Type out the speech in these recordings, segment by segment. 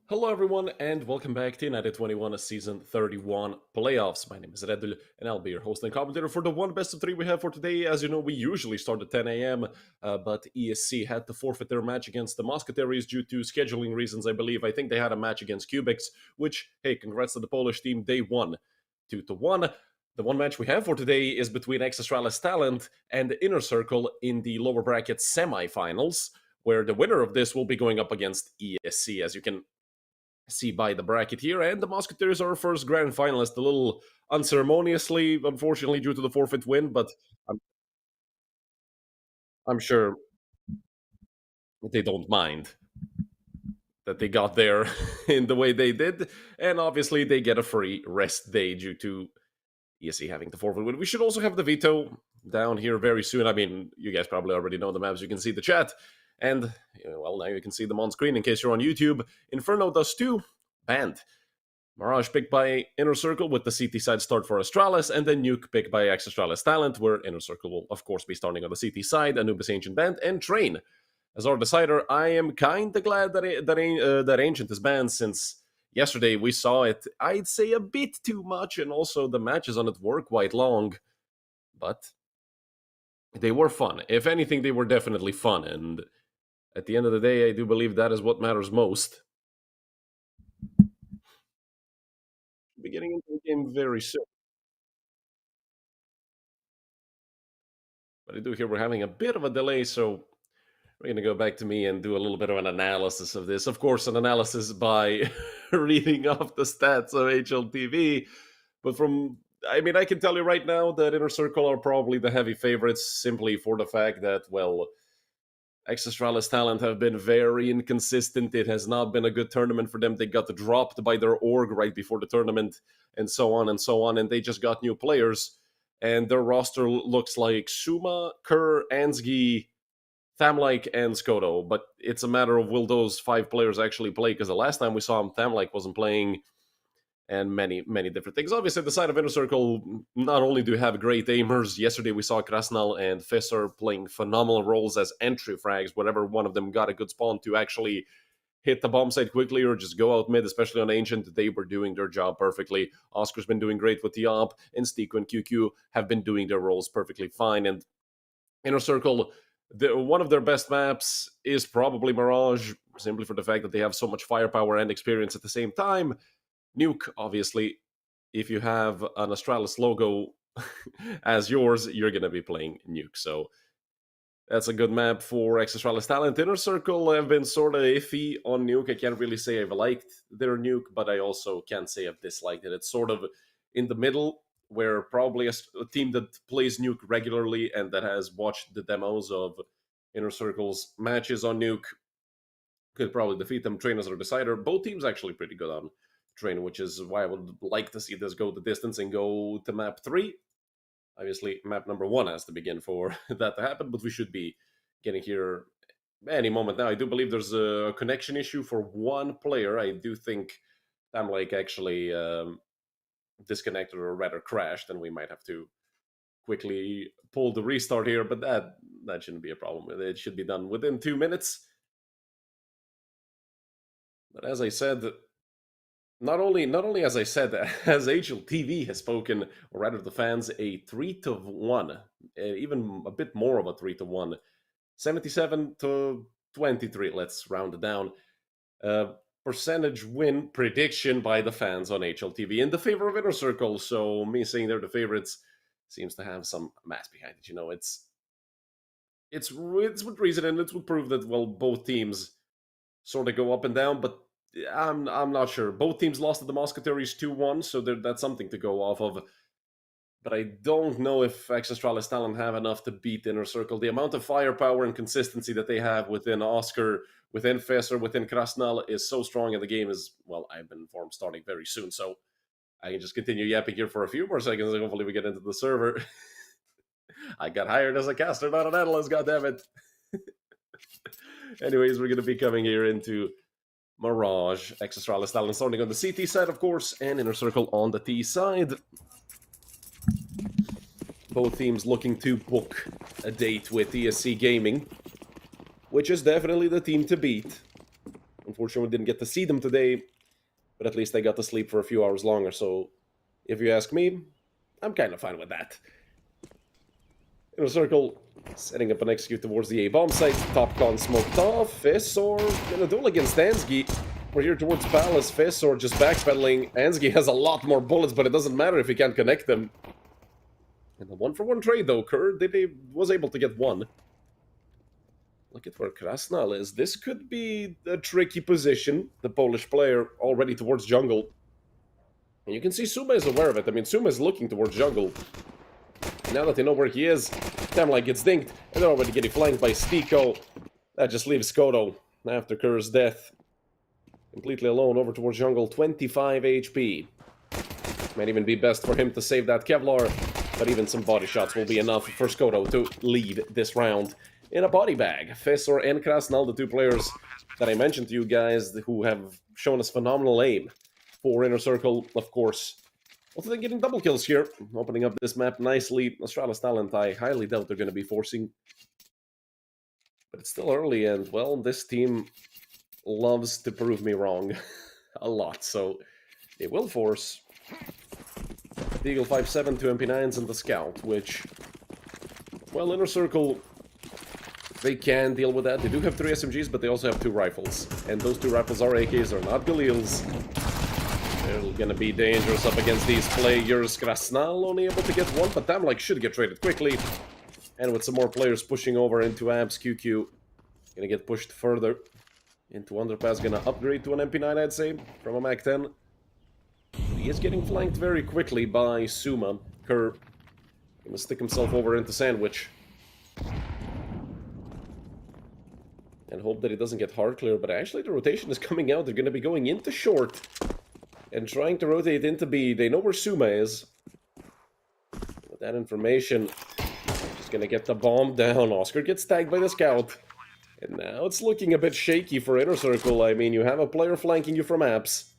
Hello, everyone, and welcome back to United21 Season 31 Playoffs. My name is Redul, and I'll be your host and commentator for the one best of three we have for today. As you know, we usually start at 10 a.m., but ESC had to forfeit their match against the Musketeers due to scheduling reasons, I believe. I think they had a match against Cubics, which, hey, congrats to the Polish team, they won 2-1. The one match we have for today is between ex-Astralis Talent and the Inner Circle in the lower bracket semifinals, where the winner of this will be going up against ESC. As you can see by the bracket here, and the Musketeers are our first grand finalist, a little unceremoniously, unfortunately, due to the forfeit win, but I'm, I'm sure they don't mind that they got there in the way they did, and obviously they get a free rest day due to ESC having the forfeit win. We should also have the veto down here very soon. I mean, you guys probably already know the maps. You can see the chat, and well, now you can see them on screen in case you're on YouTube. Inferno does too. Banned. Mirage picked by Inner Circle with the CT side start for Astralis, and then Nuke picked by ex-Astralis Talent, where Inner Circle will, of course, be starting on the CT side, Anubis Ancient banned, and Train. As our decider, I am kinda glad that Ancient is banned, since yesterday we saw it, I'd say, a bit too much, and also the matches on it were quite long, but they were fun. If anything, they were definitely fun, and at the end of the day, I do believe that is what matters most. We'll be getting into the game very soon. But I do hear we're having a bit of a delay, so we're going to go back to me and do a little bit of an analysis of this. Of course, an analysis by reading off the stats of HLTV. But I mean, I can tell you right now that Inner Circle are probably the heavy favorites, simply for the fact that, well, ex-Astralis Talent have been very inconsistent. It has not been a good tournament for them. They got dropped by their org right before the tournament, and so on and so on. And they just got new players, and their roster looks like Suma, Kerr, Ansgi, Thamlike, and Skoto. But it's a matter of will those five players actually play? Because the last time we saw him, Thamlike wasn't playing, and many different things. Obviously, the side of Inner Circle, not only do have great aimers, yesterday we saw Krasnal and Fesser playing phenomenal roles as entry frags, whatever one of them got a good spawn to actually hit the bomb site quickly or just go out mid, especially on Ancient. They were doing their job perfectly. Oscar's been doing great with the op, and Stico and QQ have been doing their roles perfectly fine. And Inner Circle, one of their best maps is probably Mirage, simply for the fact that they have so much firepower and experience at the same time. Nuke, obviously, if you have an Astralis logo as yours, you're going to be playing Nuke. So that's a good map for ex-Astralis Talent. Inner Circle have been sort of iffy on Nuke. I can't really say I've liked their Nuke, but I also can't say I've disliked it. It's sort of in the middle, where probably a team that plays Nuke regularly and that has watched the demos of Inner Circle's matches on Nuke could probably defeat them. Train as our decider. Both teams actually pretty good on Train, which is why I would like to see this go the distance and go to map 3. Obviously, map number 1 has to begin for that to happen, but we should be getting here any moment now. I do believe there's a connection issue for one player. I do think Tamlake actually disconnected, or rather crashed, and we might have to quickly pull the restart here, but that shouldn't be a problem. It should be done within 2 minutes. But as I said, not only as I said, as HLTV has spoken, or rather the fans, a 3-1, even a bit more of a 3-1, 77-23. Let's round it down. Percentage win prediction by the fans on HLTV in the favor of Inner Circle. So me saying they're the favorites seems to have some mass behind it. You know, it's with reason, and it would prove that, well, both teams sort of go up and down, but I'm not sure. Both teams lost to the Musketeers 2-1, so that's something to go off of. But I don't know if ex-Astralis Talent have enough to beat Inner Circle. The amount of firepower and consistency that they have within Oscar, within Fesser, within Krasnal is so strong, and the game is, well, I've been informed, starting very soon. So I can just continue yapping here for a few more seconds, and hopefully we get into the server. I got hired as a caster, not an analyst, goddammit. Anyways, we're going to be coming here into Mirage, ex-Astralis Talent starting on the CT side, of course, and Inner Circle on the T side. Both teams looking to book a date with ESC Gaming, which is definitely the team to beat. Unfortunately, didn't get to see them today, but at least I got to sleep for a few hours longer, so if you ask me, I'm kind of fine with that. Inner Circle, setting up an execute towards the A-bomb site. Top con smoked off. Fessor in a duel against Ansgi. We're here towards Palace. Fessor just backpedaling. Ansgi has a lot more bullets, but it doesn't matter if he can't connect them. In the one-for-one trade, though, Kerr was able to get one. Look at where Krasnal is. This could be a tricky position. The Polish player already towards jungle. And you can see Suma is aware of it. I mean, Suma is looking towards jungle. Now that they know where he is, Tamlai gets dinked, and they're already getting flanked by Stiko. That just leaves Skoto, after Kerr's death, completely alone over towards jungle, 25 HP. Might even be best for him to save that Kevlar, but even some body shots will be enough for Skoto to lead this round in a body bag. Fessor and Krasnal, the two players that I mentioned to you guys, who have shown us phenomenal aim for Inner Circle, of course. Also, they're getting double kills here, opening up this map nicely. Astralis talent, I highly doubt they're going to be forcing. But it's still early, and, well, this team loves to prove me wrong a lot, so they will force. The Eagle 5-7, 2 MP9s, and the Scout, which, well, Inner Circle, they can deal with that. They do have 3 SMGs, but they also have 2 rifles. And those 2 rifles are AKs, they're not Galils. They're gonna be dangerous up against these players. Krasnal only able to get one, but Tamlai should get traded quickly. And with some more players pushing over into Abs, QQ gonna get pushed further into Underpass, gonna upgrade to an MP9, I'd say, from a Mac 10. He is getting flanked very quickly by Suma. Kerr gonna stick himself over into Sandwich. And hope that he doesn't get hard clear, but actually the rotation is coming out. They're gonna be going into short and trying to rotate into B. They know where Suma is. With that information, just gonna get the bomb down. Oscar gets tagged by the Scout. And now it's looking a bit shaky for Inner Circle. I mean, you have a player flanking you from apps.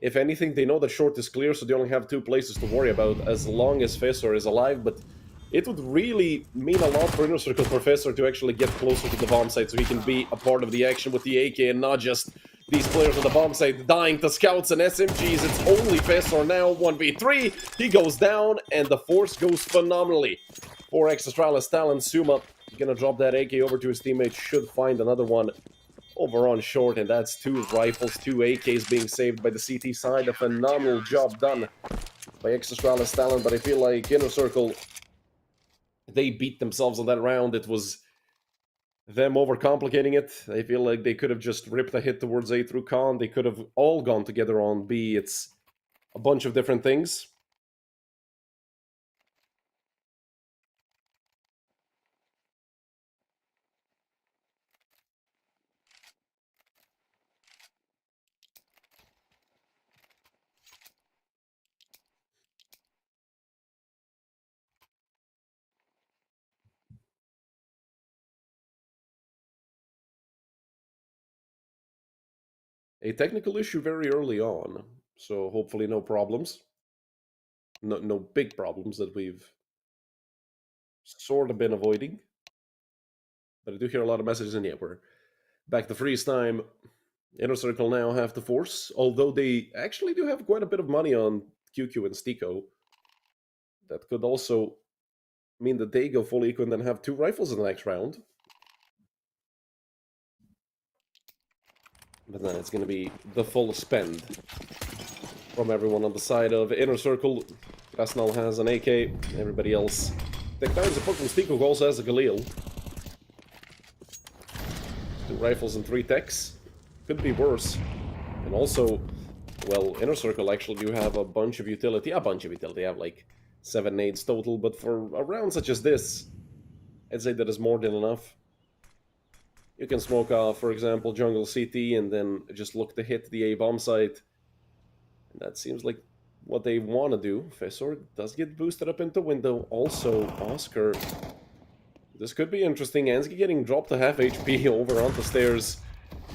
If anything, they know that short is clear, so they only have 2 places to worry about as long as Fessor is alive. But it would really mean a lot for Inner Circle for Fessor to actually get closer to the bomb site so he can be a part of the action with the AK and not just these players on the bomb site dying to Scouts and SMGs. It's only Fessor now, 1v3. He goes down, and the force goes phenomenally for ex-Astralis talent. Suma gonna drop that AK over to his teammates, should find another one over on short, and that's 2 rifles, 2 AKs being saved by the CT side. A phenomenal job done by ex-Astralis talent, but I feel like Inner Circle, they beat themselves on that round. It was them overcomplicating it. I feel like they could have just ripped a hit towards A through con. They could have all gone together on B. It's a bunch of different things. A technical issue very early on, so hopefully no problems. No big problems that we've sort of been avoiding. But I do hear a lot of messages, and yeah, we're back to freeze time. Inner Circle now have to force, although they actually do have quite a bit of money on QQ and Stiko. That could also mean that they go full eco and then have 2 rifles in the next round. But then it's going to be the full spend from everyone on the side of Inner Circle. Krasnal has an AK, everybody else. Tech down support from Stiko, who also has a Galil. 2 rifles and 3 techs. Could be worse. And also, well, Inner Circle actually do have a bunch of utility. They have like 7 nades total, but for a round such as this, I'd say that is more than enough. You can smoke off, for example, jungle CT, and then just look to hit the A-bomb site. And that seems like what they want to do. Fessor does get boosted up into window. Also, Oscar. This could be interesting. Ansgi getting dropped to half HP over onto stairs.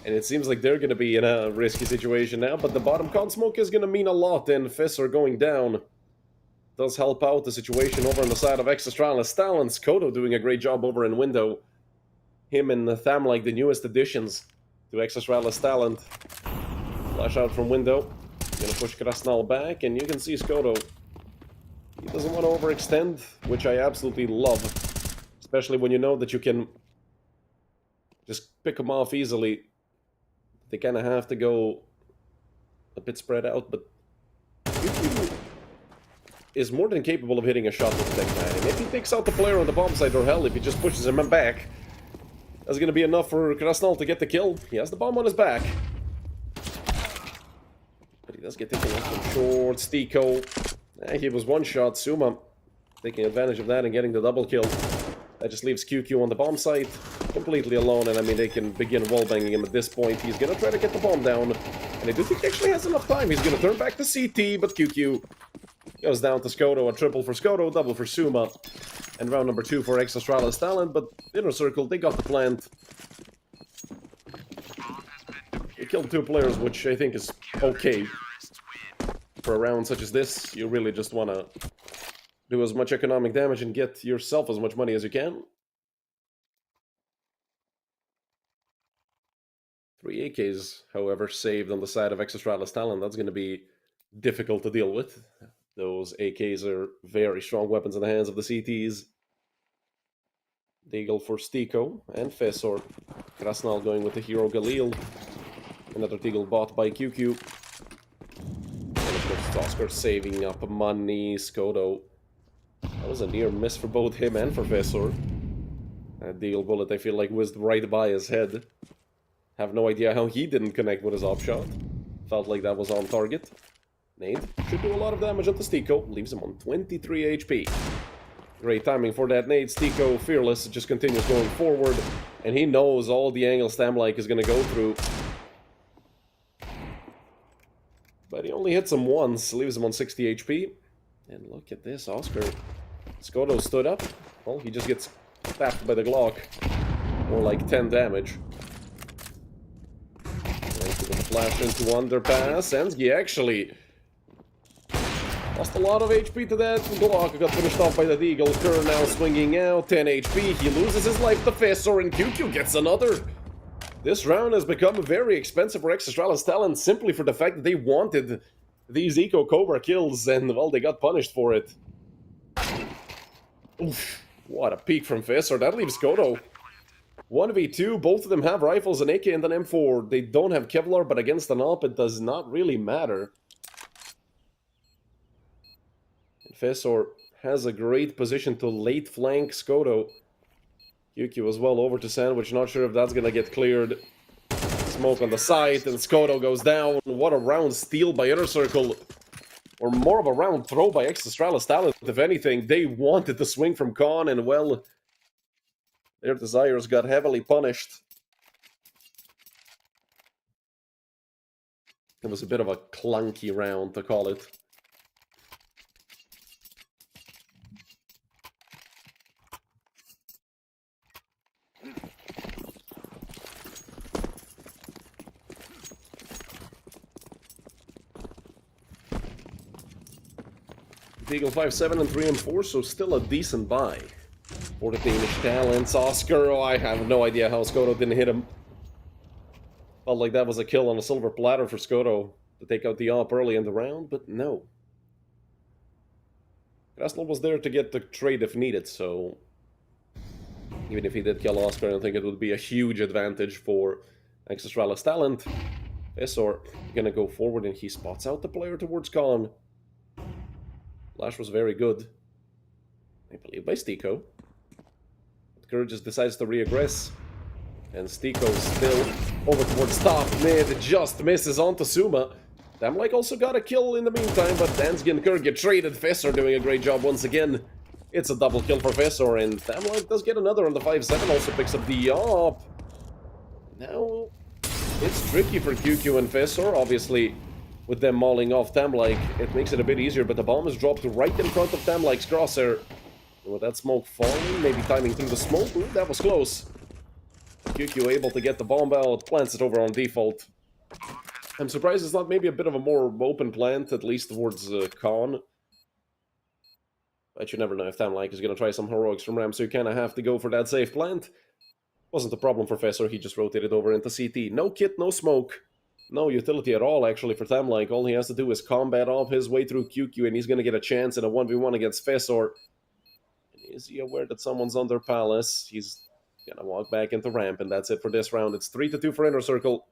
And it seems like they're going to be in a risky situation now. But the bottom con smoke is going to mean a lot. And Fessor going down does help out the situation over on the side of ex-Astralis talents. Kodo doing a great job over in window. Him and Tham, like the newest additions to ex-Astralis talent. Flash out from window. Gonna push Krasnal back, and you can see Skoto. He doesn't want to overextend, which I absolutely love. Especially when you know that you can just pick them off easily. They kind of have to go a bit spread out, but QQ is more than capable of hitting a shot with the tech man. If he takes out the player on the bomb site, or hell, if he just pushes him back, that's going to be enough for Krasnal to get the kill. He has the bomb on his back. But he does get taken out from short. Stiko. He was one shot. Suma taking advantage of that and getting the double kill. That just leaves QQ on the bomb site completely alone, and I mean, they can begin wallbanging him at this point. He's going to try to get the bomb down, and I do think he actually has enough time. He's going to turn back to CT, but QQ goes down to Skoto. A triple for Skoto, double for Suma, and round number 2 for ex-Astralis talent, but Inner Circle, they got the plant. They killed 2 players, which I think is okay. For a round such as this, you really just want to do as much economic damage and get yourself as much money as you can. 3 AKs, however, saved on the side of ex-Astralis talent. That's going to be difficult to deal with. Those AKs are very strong weapons in the hands of the CTs. Deagle for Stiko and Fesor. Krasnal going with the hero Galil. Another Deagle bought by QQ. And of course, Oscar saving up money. Skoto. That was a near miss for both him and for Fesor. That Deagle bullet, I feel like, whizzed right by his head. Have no idea how he didn't connect with his op shot. Felt like that was on target. Nade should do a lot of damage onto Stiko. Leaves him on 23 HP. Great timing for that nade. Stiko, fearless, just continues going forward. And he knows all the angles Stamlike is going to go through. But he only hits him once. Leaves him on 60 HP. And look at this, Oscar. Skoto stood up. Well, he just gets tapped by the Glock. More like 10 damage. Flash into underpass. Ensky actually lost a lot of HP to that. Glock got finished off by the Deagle. Kerr now swinging out. 10 HP. He loses his life to Fesor, and QQ gets another. This round has become very expensive for ex-Astralis talent simply for the fact that they wanted these Eco Cobra kills, and well, they got punished for it. Oof, what a peek from Fesor. That leaves Skoto 1v2, both of them have rifles, an AK and an M4. They don't have Kevlar, but against an AWP, it does not really matter. And Fesor has a great position to late flank Skoto. QQ as well over to Sandwich, not sure if that's gonna get cleared. Smoke on the side, and Skoto goes down. What a round steal by Inner Circle. Or more of a round throw by ex-Astralis talent, if anything. They wanted the swing from Khan, and well, their desires got heavily punished. It was a bit of a clunky round, to call it. Deagle 5-7 and 3 and 4, so still a decent buy. For the Danish talents. Oscar, oh, I have no idea how Skoto didn't hit him. Felt like that was a kill on a silver platter for Skoto to take out the AWP early in the round, but no. Krasnal was there to get the trade if needed, so even if he did kill Oscar, I don't think it would be a huge advantage for ex-Astralis talent. Fesor gonna go forward, and he spots out the player towards Khan. Flash was very good, I believe, by Stiko. Kerr just decides to re-aggress. And Stiko still over towards top mid, just misses onto Suma. Damlike also got a kill in the meantime, but Dansky and Kerr get traded. Fesor doing a great job once again. It's a double kill for Fesor, and Damlike does get another on the 5-7, also picks up the AWP. Now, it's tricky for QQ and Fesor, obviously. With them mauling off Damlike, it makes it a bit easier, but the bomb is dropped right in front of Damlike's crosshair. And with that smoke falling, maybe timing through the smoke, ooh, that was close. QQ able to get the bomb out, plants it over on default. I'm surprised it's not maybe a bit of a more open plant, at least towards Khan. But you never know if Damlike is going to try some heroics from Ram, so you kind of have to go for that safe plant. Wasn't a problem for Fessor, he just rotated over into CT. No kit, no smoke. No utility at all, actually, for Tamlike. All he has to do is combat off his way through QQ, and he's going to get a chance in a 1v1 against Fessor. Is he aware that someone's under Palace? He's going to walk back into ramp, and that's it for this round. It's 3-2 for Inner Circle.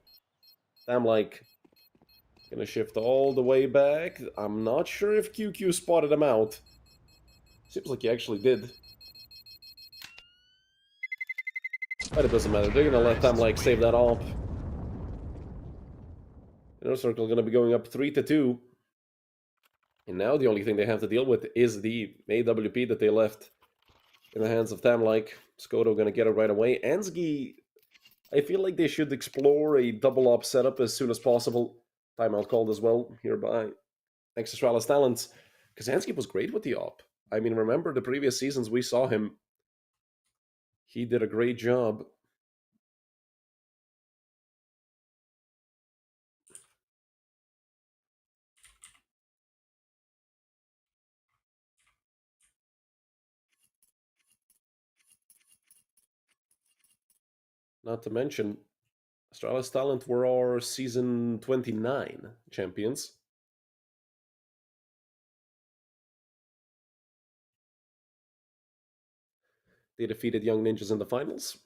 Tamlike going to shift all the way back. I'm not sure if QQ spotted him out. Seems like he actually did. But it doesn't matter. They're going to let Tamlike save that op. Inner Circle going to be going up 3-2. And now the only thing they have to deal with is the AWP that they left in the hands of Tamlike. Skoto going to get it right away. Ansgi, I feel like they should explore a double op setup as soon as possible. Timeout called as well here by ex-Astralis Talents. Because Ansgi was great with the op. I mean, remember the previous seasons we saw him. He did a great job. Not to mention, Astralis Talent were our season 29 champions. They defeated Young Ninjas in the finals.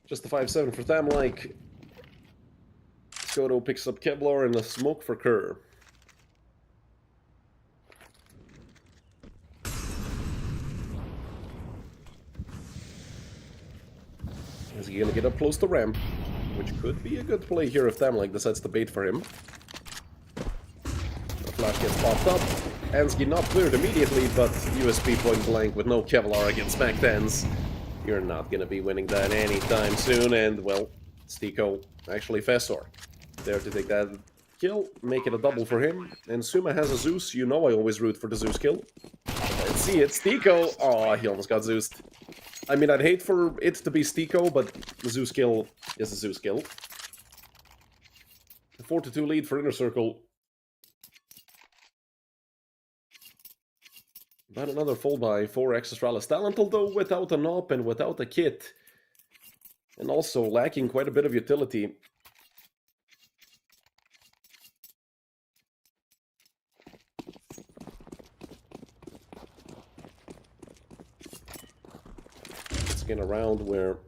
Just the 5-7 for Tamlike. Skoto picks up Kevlar and a smoke for Kerr. Is he going to get up close to ramp? Which could be a good play here if Tamlike decides to bait for him. The flash gets popped up. Ansgi not cleared immediately, but USP point blank with no Kevlar against Mac 10s. You're not going to be winning that anytime soon, and, well, Stiko, actually Fessor, there to take that kill, make it a double for him. And Suma has a Zeus. You know I always root for the Zeus kill. Let's see it. Stiko. Oh, he almost got Zeused. I mean, I'd hate for it to be Stiko, but the Zeus kill is a Zeus kill. A 4-2 lead for Inner Circle. About another full buy for ex-Astralis Talent, although without an op and without a kit. And also lacking quite a bit of utility. It's again a round where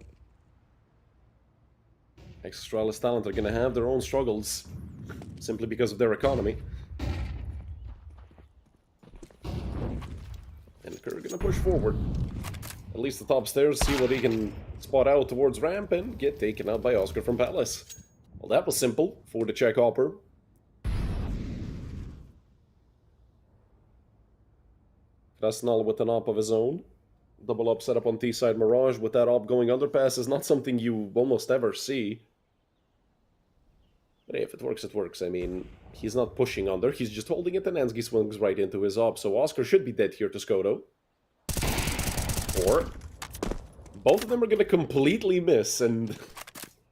ex-Astralis Talent are going to have their own struggles. Simply because of their economy. And Kerr gonna push forward. At least the top stairs, see what he can spot out towards ramp and get taken out by Oscar from Palace. Well, that was simple for the Czech Hopper. Krasnal with an op of his own. Double up setup on T-side Mirage with that op going underpass is not something you almost ever see. But hey, if it works, it works. I mean, he's not pushing under, he's just holding it and Ansgi swings right into his op. So Oscar should be dead here to Skoto. Or both of them are going to completely miss, and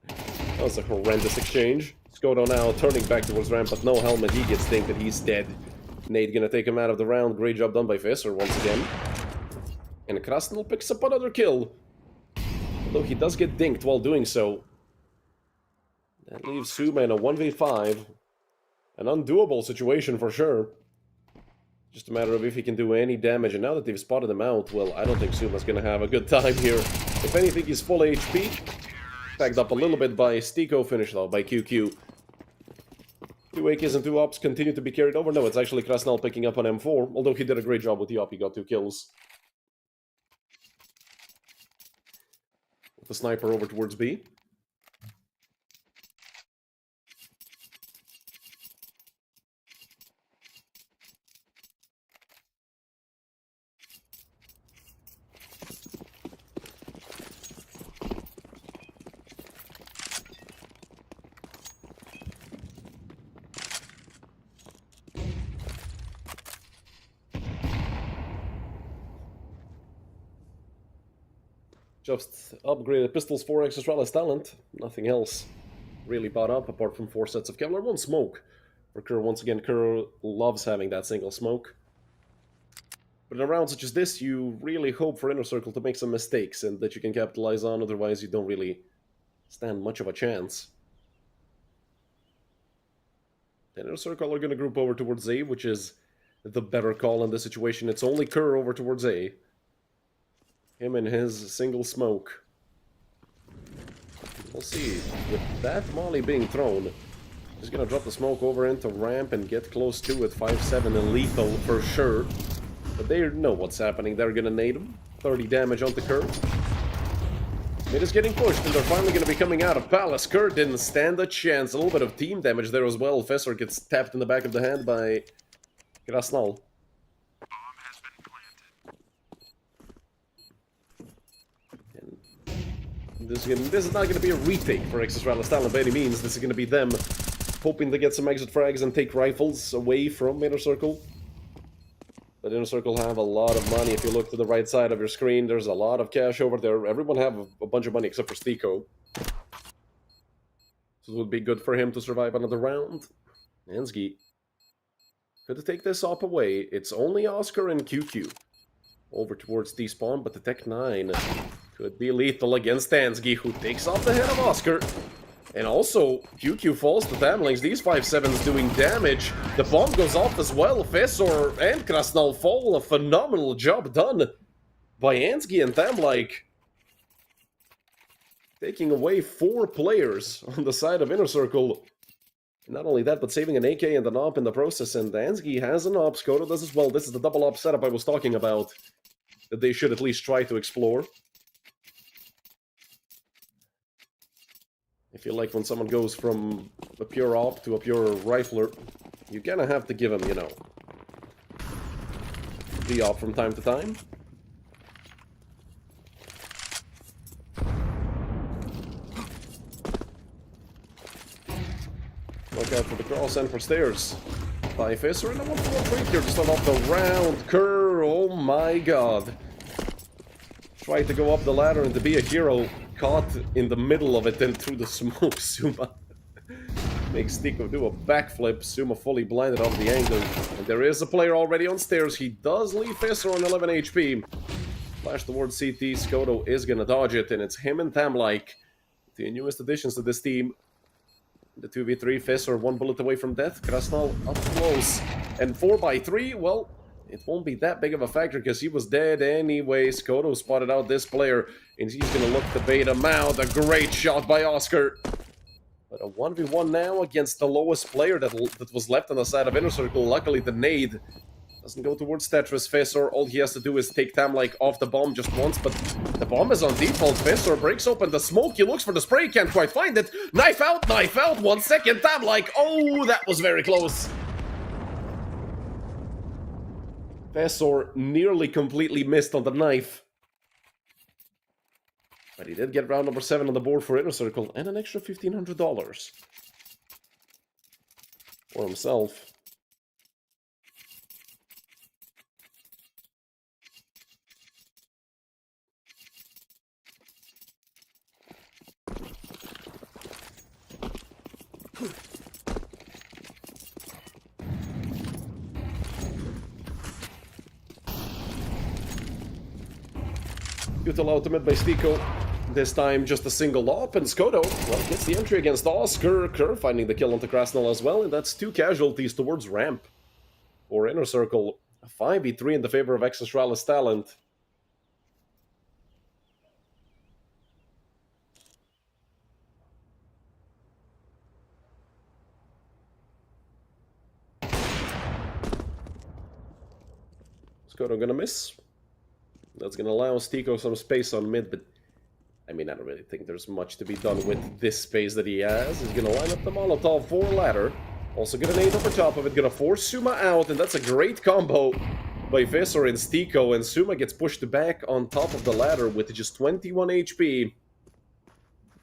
that was a horrendous exchange. Skoto now turning back towards ramp, but no helmet. He gets dinked and he's dead. Nade going to take him out of the round. Great job done by Fessor once again. And Krasnal picks up another kill. Although he does get dinked while doing so. That leaves Suma in a 1v5. An undoable situation for sure. Just a matter of if he can do any damage. And now that they've spotted him out, well, I don't think Suma's going to have a good time here. If anything, he's full HP. Tagged up a little bit by Stiko, finished off by QQ. 2 AKs and 2 ops continue to be carried over. No, it's actually Krasnal picking up on M4. Although he did a great job with the op, he got 2 kills. With the sniper over towards B. Just upgraded pistols for ex-Astralis talent. Nothing else really bought up apart from 4 sets of Kevlar. 1 smoke for Kerr. Once again, Kerr loves having that single smoke. But in a round such as this, you really hope for Inner Circle to make some mistakes and that you can capitalize on, otherwise you don't really stand much of a chance. The Inner Circle are going to group over towards A, which is the better call in this situation. It's only Kerr over towards A. Him and his single smoke. We'll see. With that molly being thrown, he's going to drop the smoke over into ramp and get close to it. 5-7 and lethal for sure. But they know what's happening. They're going to nade him. 30 damage onto Kerr. It is getting pushed, and they're finally going to be coming out of Palace. Kerr didn't stand a chance. A little bit of team damage there as well. Fessor gets tapped in the back of the head by Krasnal. This is not going to be a retake for ex-Astralis talent by any means. This is going to be them hoping to get some exit frags and take rifles away from Inner Circle. But Inner Circle have a lot of money. If you look to the right side of your screen, there's a lot of cash over there. Everyone have a bunch of money except for Stiko. So it would be good for him to survive another round. Ansgi could take this op away. It's only Oscar and QQ over towards T-spawn, but the Tech 9 could be lethal against Ansgi, who takes off the head of Oscar. And also, QQ falls to Tamlings. These 5-7s doing damage. The bomb goes off as well. Fessor and Krasnal fall. A phenomenal job done by Ansgi and Tamlike. Taking away 4 players on the side of Inner Circle. Not only that, but saving an AK and an op in the process. And Ansgi has an op. Skoda does as well. This is the double op setup I was talking about, that they should at least try to explore. If you like when someone goes from a pure op to a pure rifler, you're gonna have to give him, you know, the op from time to time. Look out for the cross and for stairs. By Fessor and a 1-4 break here to start off the round. Kerr, oh my god. Tried to go up the ladder and to be a hero. Caught in the middle of it and through the smoke. Suma makes Stiko do a backflip. Suma fully blinded off the angle. And there is a player already on stairs. He does leave Fessor on 11 HP. Flash towards CT. Skodo is gonna dodge it, and it's him and Tamlike, the newest additions to this team. The 2v3, Fessor 1 bullet away from death. Krasnal up close. And 4x3, well, it won't be that big of a factor because he was dead anyway. Skodo spotted out this player, and he's going to look to bait him out. A great shot by Oscar. But a 1v1 now against the lowest player that was left on the side of Inner Circle. Luckily, the nade doesn't go towards Tetris. Fessor, all he has to do is take Tamlike off the bomb just once, but the bomb is on default. Fessor breaks open the smoke. He looks for the spray, can't quite find it. Knife out, 1 second. Tamlike, oh, that was very close. Fessor nearly completely missed on the knife. But he did get round number 7 on the board for Inner Circle, and an extra $1,500 for himself. Util ultimate by Stiko. This time just a single op, and Skodo, well, gets the entry against Oscar. Kerr finding the kill onto Krasnal as well, and that's 2 casualties towards ramp for Inner Circle. A 5v3 in the favor of ex-Astralis talent. Skodo gonna miss. That's going to allow Stiko some space on mid, but I mean, I don't really think there's much to be done with this space that he has. He's going to line up the Molotov for ladder. Also going to nade over top of it, going to force Suma out, and that's a great combo by Fessor and Stiko, and Suma gets pushed back on top of the ladder with just 21 HP.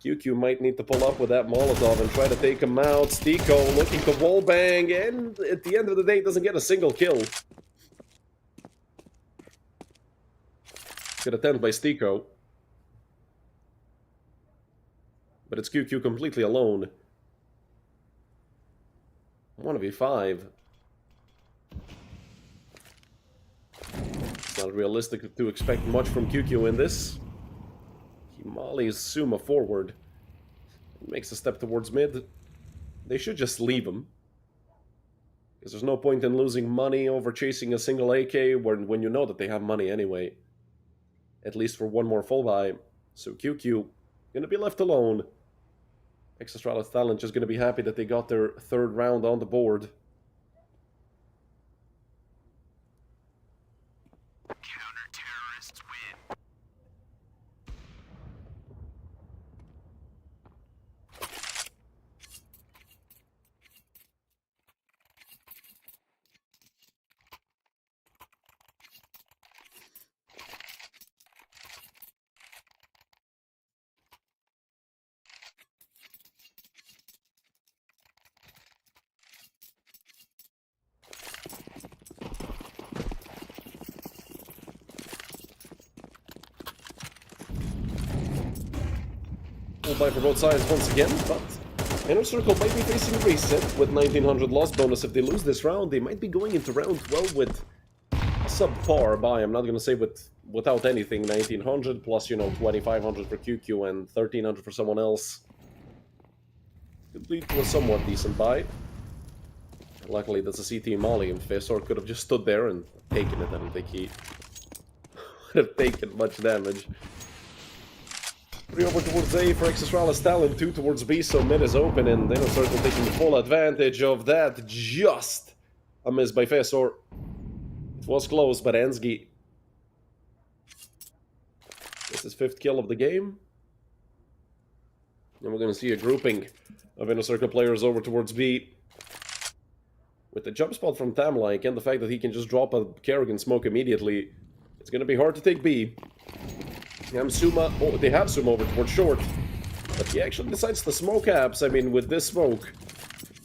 QQ might need to pull up with that Molotov and try to take him out. Stiko looking to wallbang, and at the end of the day, doesn't get a single kill. Good attempt by Stiko. But it's QQ completely alone. 1v5. It's not realistic to expect much from QQ in this. He mollies Suma forward. Makes a step towards mid. They should just leave him. Because there's no point in losing money over chasing a single AK when you know that they have money anyway. At least for one more full buy. So QQ gonna be left alone. ex-Astralis talent just gonna be happy that they got their third round on the board. Counter-terrorists win. Full buy for both sides once again, but Inner Circle might be facing a reset with 1900 loss bonus. If they lose this round, they might be going into round 12 with a subpar buy. I'm not going to say without anything. 1900 plus, 2500 for QQ and 1300 for someone else. Could lead to a somewhat decent buy. Luckily, that's a CT Molly, and Fesor could have just stood there and taken it. I don't think he would have taken much damage. 3 over towards A for ex-Astralis talent, 2 towards B, so mid is open, and Inner Circle taking full advantage of that. Just a miss by Fesor. It was close, but Ansgi gets his 5th kill of the game. And we're going to see a grouping of Inner Circle players over towards B. With the jump spot from Tamlike and the fact that he can just drop a Kerrigan smoke immediately, it's going to be hard to take B. Suma, they have Suma over towards short, but he actually decides to smoke apps. I mean, with this smoke,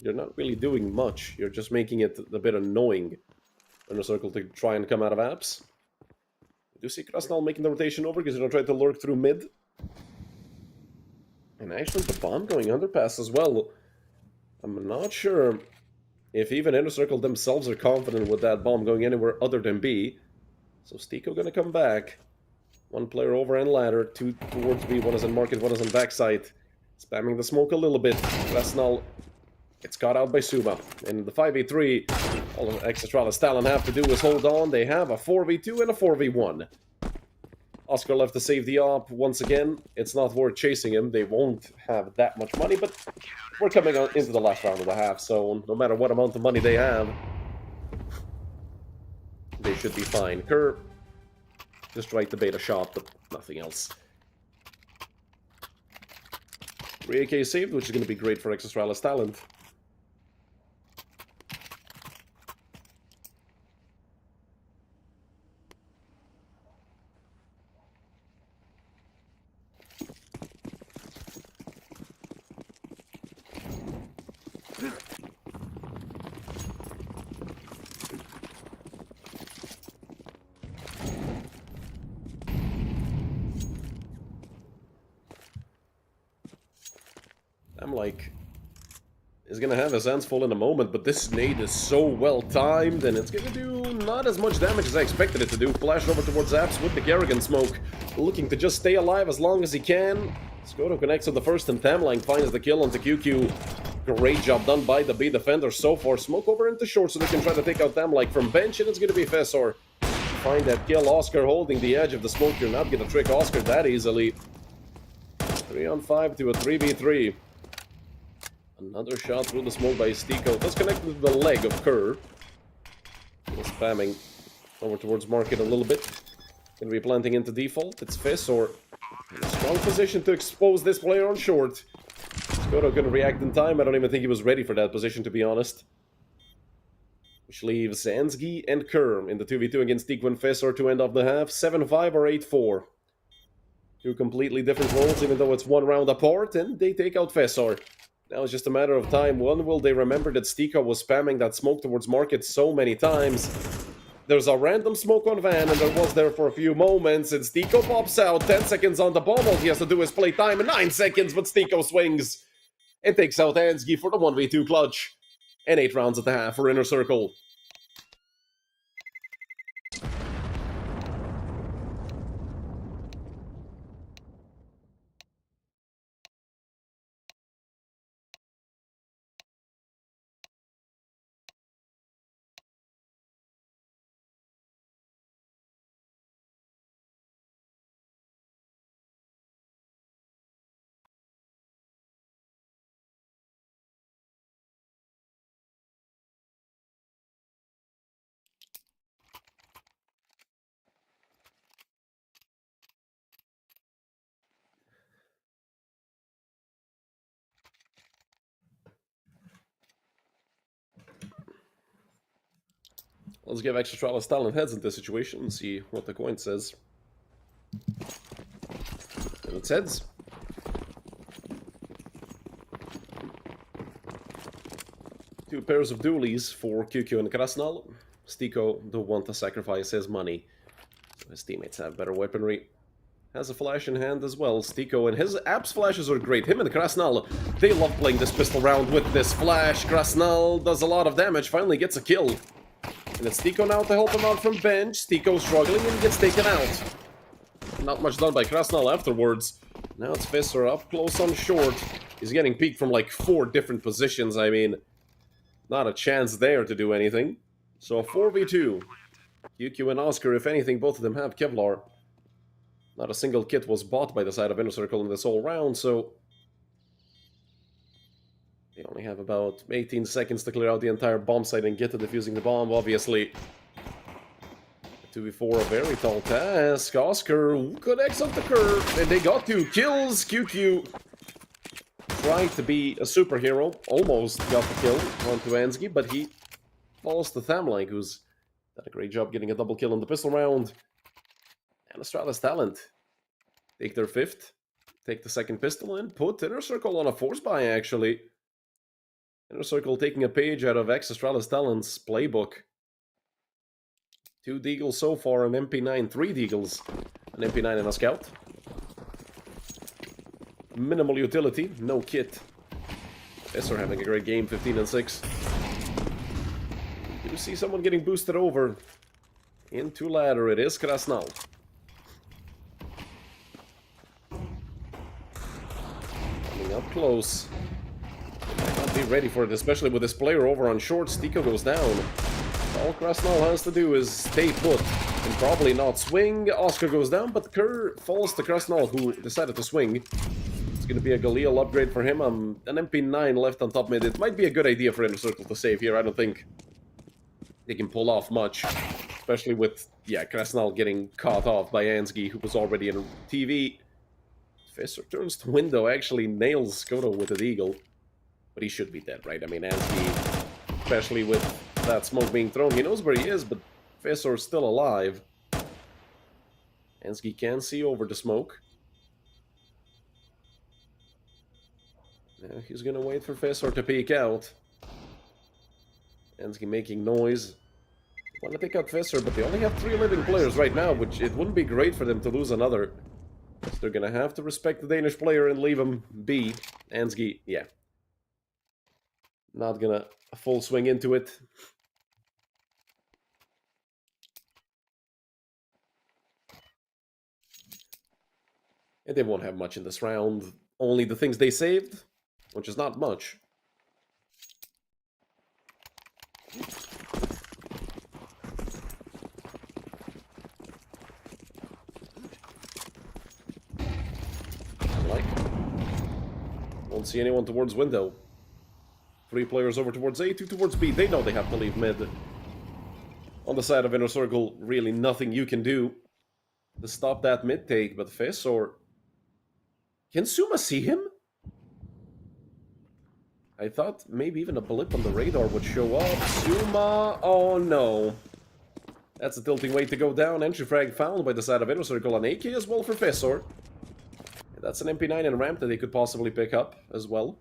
you're not really doing much. You're just making it a bit annoying. Inner Circle to try and come out of apps. You do see Krasnal making the rotation over because he's going to try to lurk through mid. And actually the bomb going underpass as well. I'm not sure if even Inner Circle themselves are confident with that bomb going anywhere other than B. So Stiko going to come back. One player over and ladder, 2 towards B, one is in market, one is on backside. Spamming the smoke a little bit. Krasnal gets caught out by Suma. And the 5v3, all of ex-Astralis talent have to do is hold on. They have a 4v2 and a 4v1. Oscar left to save the op once again. It's not worth chasing him. They won't have that much money, but we're coming on into the last round of the half, so no matter what amount of money they have, they should be fine. Kerr just tried to bait a shot, but nothing else. 3 AK saved, which is going to be great for ex-Astralis talent. I'm like, he's gonna have his hands full in a moment, but this nade is so well timed, and it's gonna do not as much damage as I expected it to do. Flash over towards Apps with the Kerrigan smoke, looking to just stay alive as long as he can. Skoto connects to the first, and Tamline finds the kill onto QQ. Great job done by the B defender so far. Smoke over into short so they can try to take out Tamlike from bench, and it's gonna be Fesor. Find that kill. Oscar holding the edge of the smoke. You're not gonna trick Oscar that easily. 3 on 5 to a 3v3. Another shot through the smoke by Stiko. That's connected to the leg of Kerr. Spamming over towards market a little bit. Gonna be planting into default. It's Fesor in a strong position to expose this player on short. Skoto gonna react in time. I don't even think he was ready for that position, to be honest. Which leaves Ansgi and Kerr in the 2v2 against Stiko and Fesor to end off the half. 7-5 or 8-4. Two completely different roles, even though it's one round apart, and they take out Fesor. Now it's just a matter of time. When will they remember that Stiko was spamming that smoke towards market so many times? There's a random smoke on Van, and there was there for a few moments, and Stiko pops out. 10 seconds on the bomb. All he has to do is play time in 9 seconds, but Stiko swings and takes out Ansgi for the 1v2 clutch. And 8 rounds at the half for Inner Circle. Let's give ex-Astralis talent heads in this situation and see what the coin says. And it's heads. Two pairs of dualies for QQ and Krasnal. Stiko don't want to sacrifice his money, so his teammates have better weaponry. Has a flash in hand as well. Stiko and his apps flashes are great. Him and Krasnal, they love playing this pistol round with this flash. Krasnal does a lot of damage, finally gets a kill. And it's Stiko now to help him out from bench. Stiko struggling and gets taken out. Not much done by Krasnal afterwards. Now it's Visser up close on short. He's getting peeked from like 4 different positions. I mean, not a chance there to do anything. So 4v2. QQ and Oscar, if anything, both of them have Kevlar. Not a single kit was bought by the side of Inner Circle in this whole round, so they only have about 18 seconds to clear out the entire bomb site and get to defusing the bomb, obviously. 2v4, a very tall task. Oscar connects up the curve, and they got 2 kills. QQ trying to be a superhero, almost got the kill onto Ansgi, but he falls to Thamlang, who's done a great job getting a double kill in the pistol round. And Astralis talent take their 5th, take the 2nd pistol, and put Inner Circle on a force buy, actually. Inner Circle taking a page out of ex-Astralis talent's playbook. 2 deagles so far, an MP9, 3 deagles, an MP9 and a scout. Minimal utility, no kit. Visser having a great game, 15 and 6. You see someone getting boosted over into ladder. It is Krasnal. Coming up close. Might not be ready for it, especially with this player over on short. Stiko goes down. All Krasnal has to do is stay put and probably not swing. Oscar goes down, but Kerr falls to Krasnal, who decided to swing. It's going to be a Galil upgrade for him. An MP9 left on top mid. It might be a good idea for Inner Circle to save here. I don't think they can pull off much, especially with, yeah, Krasnal getting caught off by Ansgi, who was already in TV. Visser turns to window, actually nails Skoto with a eagle, but he should be dead, right? I mean, Ansgi, especially with that smoke being thrown, he knows where he is, but Visser's still alive. Ansgi can see over the smoke. Now he's gonna wait for Visser to peek out. Ansgi making noise. Want to take out Visser, but they only have 3 living players right now, which it wouldn't be great for them to lose another. So they're gonna have to respect the Danish player and leave him be. Ansgi, yeah. Not gonna full swing into it. And they won't have much in this round. Only the things they saved, which is not much. Won't see anyone towards window. 3 players over towards A, 2 towards B. They know they have to leave mid. On the side of Inner Circle, really nothing you can do to stop that mid take, but Visser... Can Suma see him? I thought maybe even a blip on the radar would show up. Suma... Oh no. That's a tilting way to go down. Entry frag found by the side of Inner Circle, and AK as well for Visser. That's an MP9 and ramp that they could possibly pick up as well.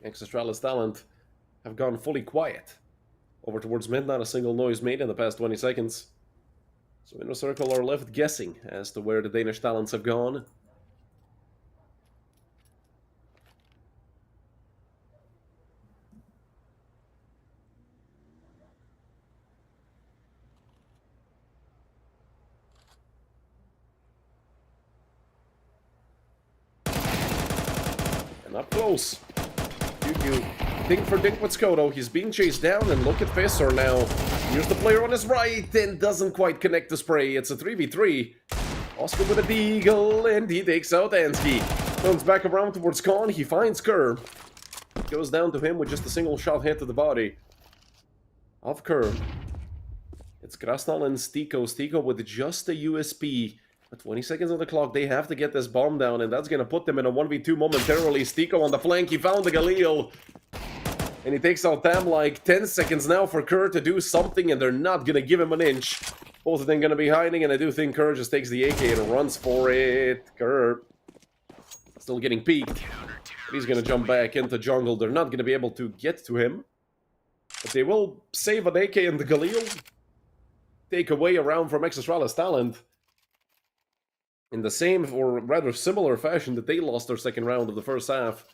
Ex-Astralis talent have gone fully quiet Over towards mid, not a single noise made in the past 20 seconds. So Inner Circle are left guessing as to where the Danish talents have gone. And up close. Dink for dink with Skoto. He's being chased down, and look at Fissor now. Here's the player on his right, and doesn't quite connect the spray. It's a 3v3. Oscar with a deagle, and he takes out Ansky. Turns back around towards Khan. He finds Kerr. Goes down to him with just a single shot hit to the body of Kerr. It's Krasnal and Stiko. Stiko with just a USP. At 20 seconds on the clock, they have to get this bomb down, and that's going to put them in a 1v2 momentarily. Stiko on the flank, he found the Galil. And he takes out Tam like 10 seconds now for Kerr to do something, and they're not going to give him an inch. Both of them going to be hiding, and I do think Kerr just takes the AK and runs for it. Kerr still getting peeked. But he's going to jump back into jungle. They're not going to be able to get to him. But they will save an AK and the Galil. Take away a round from ex-Astralis talent. In the same, or rather similar fashion that they lost their second round of the first half.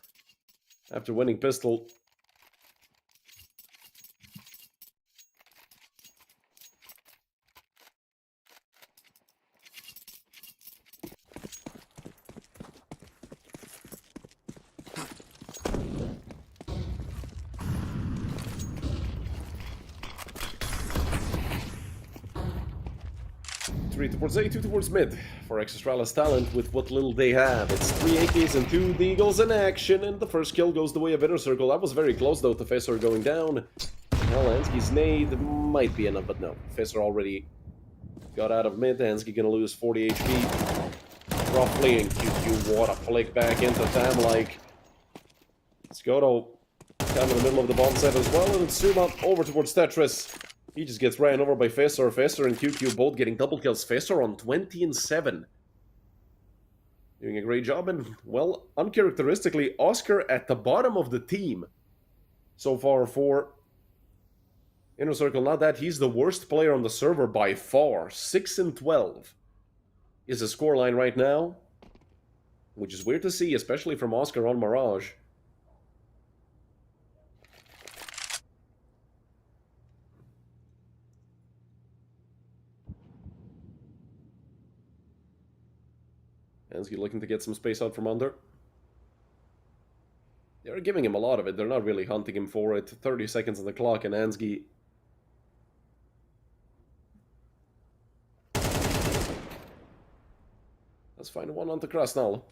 After winning pistol. 3 towards A, 2 towards mid for ex-Astralis talent with what little they have. It's 3 AKs and 2 Deagles in action, and the first kill goes the way of Inner Circle. That was very close though to Fissor going down. Well, Ansky's nade might be enough, but no. Fissor already got out of mid. Ansky gonna lose 40 HP. Roughly, and QQ, what a flick back into Tam like. Skoto down in the middle of the bomb set as well, and Suma over towards Tetris. He just gets ran over by Fissor. Fissor and QQ both getting double kills. Fissor on 20 and 7. Doing a great job, and, well, uncharacteristically, Oscar at the bottom of the team so far for Inner Circle. Not that he's the worst player on the server by far. 6 and 12 is the scoreline right now, which is weird to see, especially from Oscar on Mirage. Ansky looking to get some space out from under. They're giving him a lot of it. They're not really hunting him for it. 30 seconds on the clock, and Ansky... Let's find one onto Krasnal.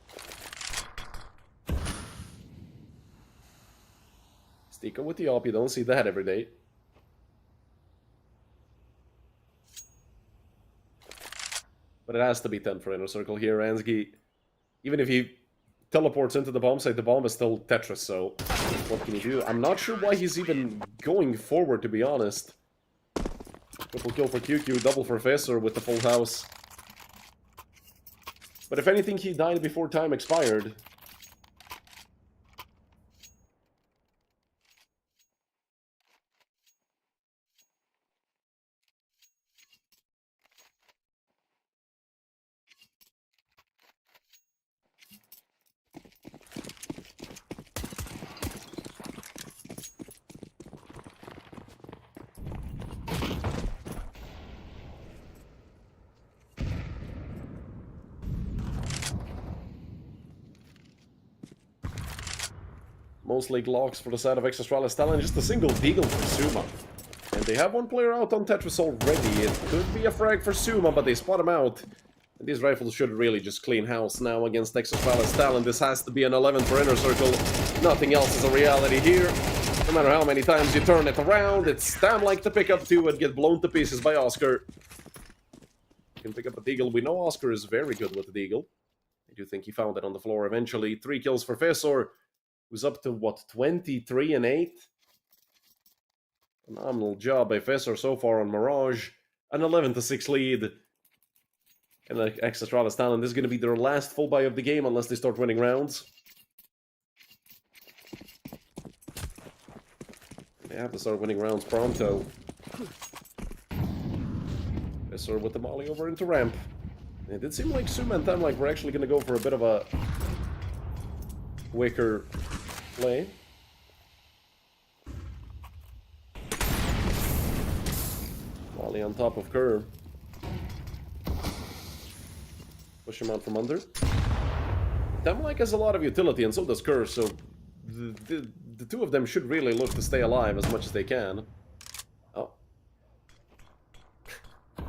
Stiko with the op, you don't see that every day. But it has to be 10 for Inner Circle here. Ansky, even if he teleports into the bomb site, the bomb is still Tetris, so what can he do? I'm not sure why he's even going forward, to be honest. Triple kill for QQ, double for Fissor with the full house. But if anything, he died before time expired. Mostly Glocks for the side of ex-Astralis talent, just a single Deagle for Suma. And they have one player out on Tetris already. It could be a frag for Suma, but they spot him out. And these rifles should really just clean house now against ex-Astralis talent. This has to be an 11 for Inner Circle. Nothing else is a reality here. No matter how many times you turn it around, it's damn like to pick up 2 and get blown to pieces by Oscar. You can pick up a Deagle. We know Oscar is very good with the Deagle. I do think he found it on the floor eventually. 3 kills for Fissor. Was up to, what, 23 and 8? Phenomenal job by Fissor so far on Mirage. An 11-6 lead. And ex-Astralis talent, this is going to be their last full buy of the game unless they start winning rounds. They have to start winning rounds pronto. Visor with the molly over into ramp. It did seem like Suma and Them like we're actually going to go for a bit of a quicker play. Molly on top of Kerr. Push him out from under. Them like has a lot of utility, and so does Kerr, so the two of them should really look to stay alive as much as they can. Oh.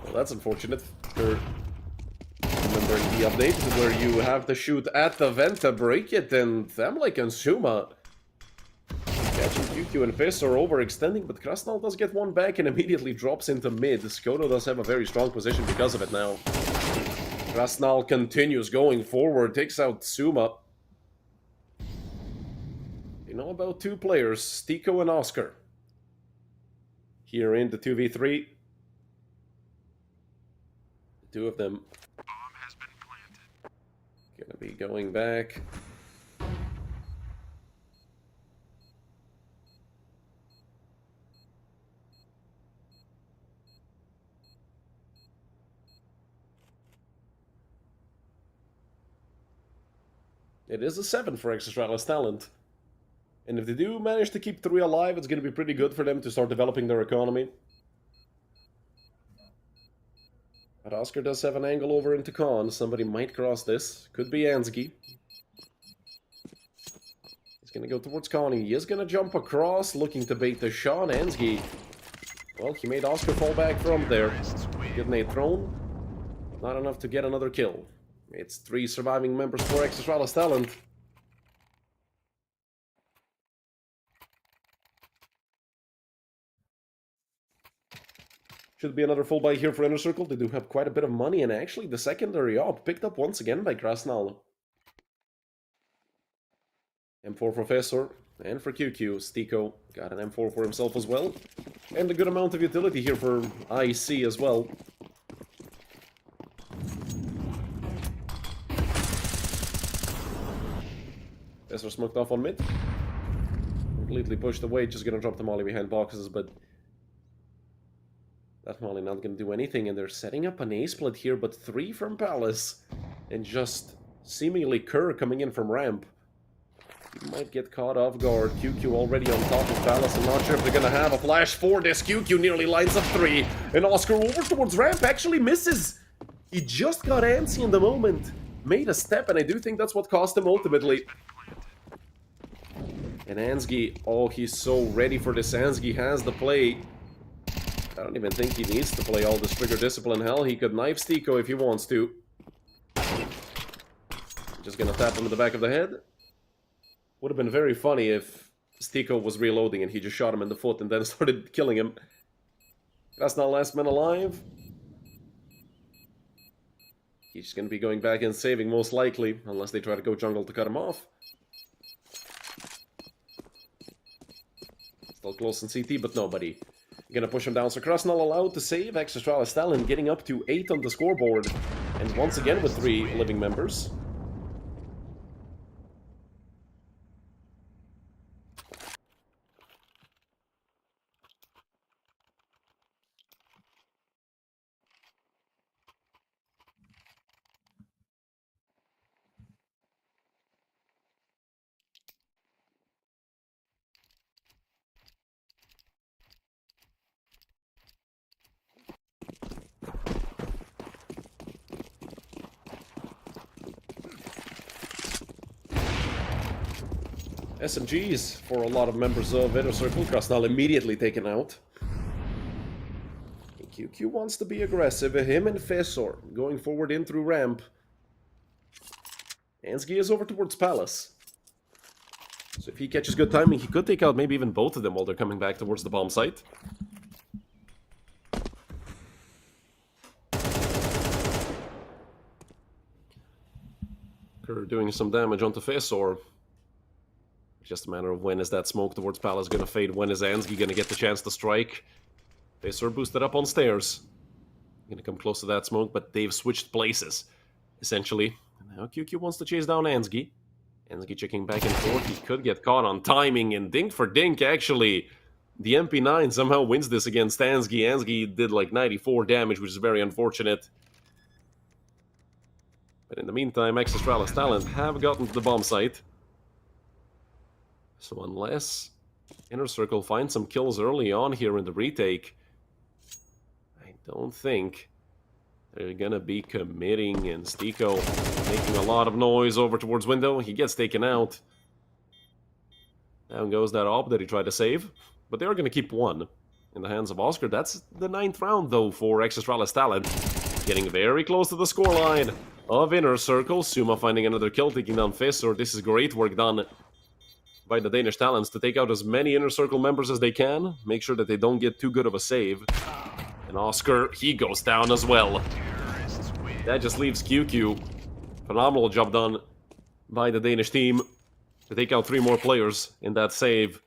Well, that's unfortunate. Kerr, remembering the update where you have to shoot at the vent to break it, and Thamlik and Suma catching QQ and Fizz are overextending, but Krasnal does get one back and immediately drops into mid. Skodo does have a very strong position because of it now. Krasnal continues going forward, takes out Suma. You know about two players, Stiko and Oscar. Here in the 2v3. The two of them Bomb has been planted. gonna be going back. It is a 7 for ex-Astralis talent. And if they do manage to keep 3 alive, it's going to be pretty good for them to start developing their economy. But Oscar does have an angle over into Khan. Somebody might cross this. Could be Ansgi. He's going to go towards Khan. He is going to jump across, looking to bait the shot. Ansgi, well, he made Oscar fall back from there. Good nade thrown. Not enough to get another kill. It's 3 surviving members for ex-Astralis talent. Should be another full buy here for Inner Circle. They do have quite a bit of money, and actually the secondary op picked up once again by Krasnal. M4 for Fessor, and for QQ, Stiko got an M4 for himself as well. And a good amount of utility here for IC as well. Fessor smoked off on mid. Completely pushed away, just gonna drop the molly behind boxes, but that molly not gonna do anything, and they're setting up an A-split here, but 3 from Palace, and just seemingly Kerr coming in from ramp. He might get caught off guard. QQ already on top of Palace. I'm not sure if they're gonna have a flash for this. QQ nearly lines up 3, and Oscar over towards ramp actually misses. He just got antsy in the moment, made a step, and I do think that's what cost him ultimately. And Ansgi, oh, he's so ready for this. Ansgi has the play. I don't even think he needs to play all this trigger discipline. Hell, he could knife Stiko if he wants to. Just gonna tap him in the back of the head. Would have been very funny if Stiko was reloading and he just shot him in the foot and then started killing him. That's not last man alive. He's gonna be going back and saving most likely, unless they try to go jungle to cut him off. Still close in CT, but nobody. Gonna push him down, so Krasnal allowed to save ex-Astralis talent, getting up to 8 on the scoreboard. And once again with 3 living members. SMGs for a lot of members of Inner Circle. Krasnal immediately taken out. QQ wants to be aggressive. Him and Fessor going forward in through ramp. Ansgi is over towards Palace. So if he catches good timing, he could take out maybe even both of them while they're coming back towards the bomb site. Kerr doing some damage onto Fessor. Just a matter of when is that smoke towards Palace gonna fade, when is Ansgi gonna get the chance to strike. Fessor boosted up on stairs. Gonna come close to that smoke, but they've switched places, essentially. Now QQ wants to chase down Ansgi. Ansgi checking back and forth, he could get caught on timing, and dink for dink, actually. The MP9 somehow wins this against Ansgi. Ansgi did like 94 damage, which is very unfortunate. But in the meantime, ex-Astralis talent have gotten to the bomb site. So unless Inner Circle finds some kills early on here in the retake, I don't think they're gonna be committing. And Stiko making a lot of noise over towards window. He gets taken out. Down goes that op that he tried to save. But they are gonna keep one in the hands of Oscar. That's the 9th round, though, for ex-Astralis talent. Getting very close to the scoreline of Inner Circle. Suma finding another kill, taking down Fissor. This is great work done by the Danish talents to take out as many Inner Circle members as they can. Make sure that they don't get too good of a save. And Oscar, he goes down as well. That just leaves QQ. Phenomenal job done by the Danish team to take out 3 more players in that save.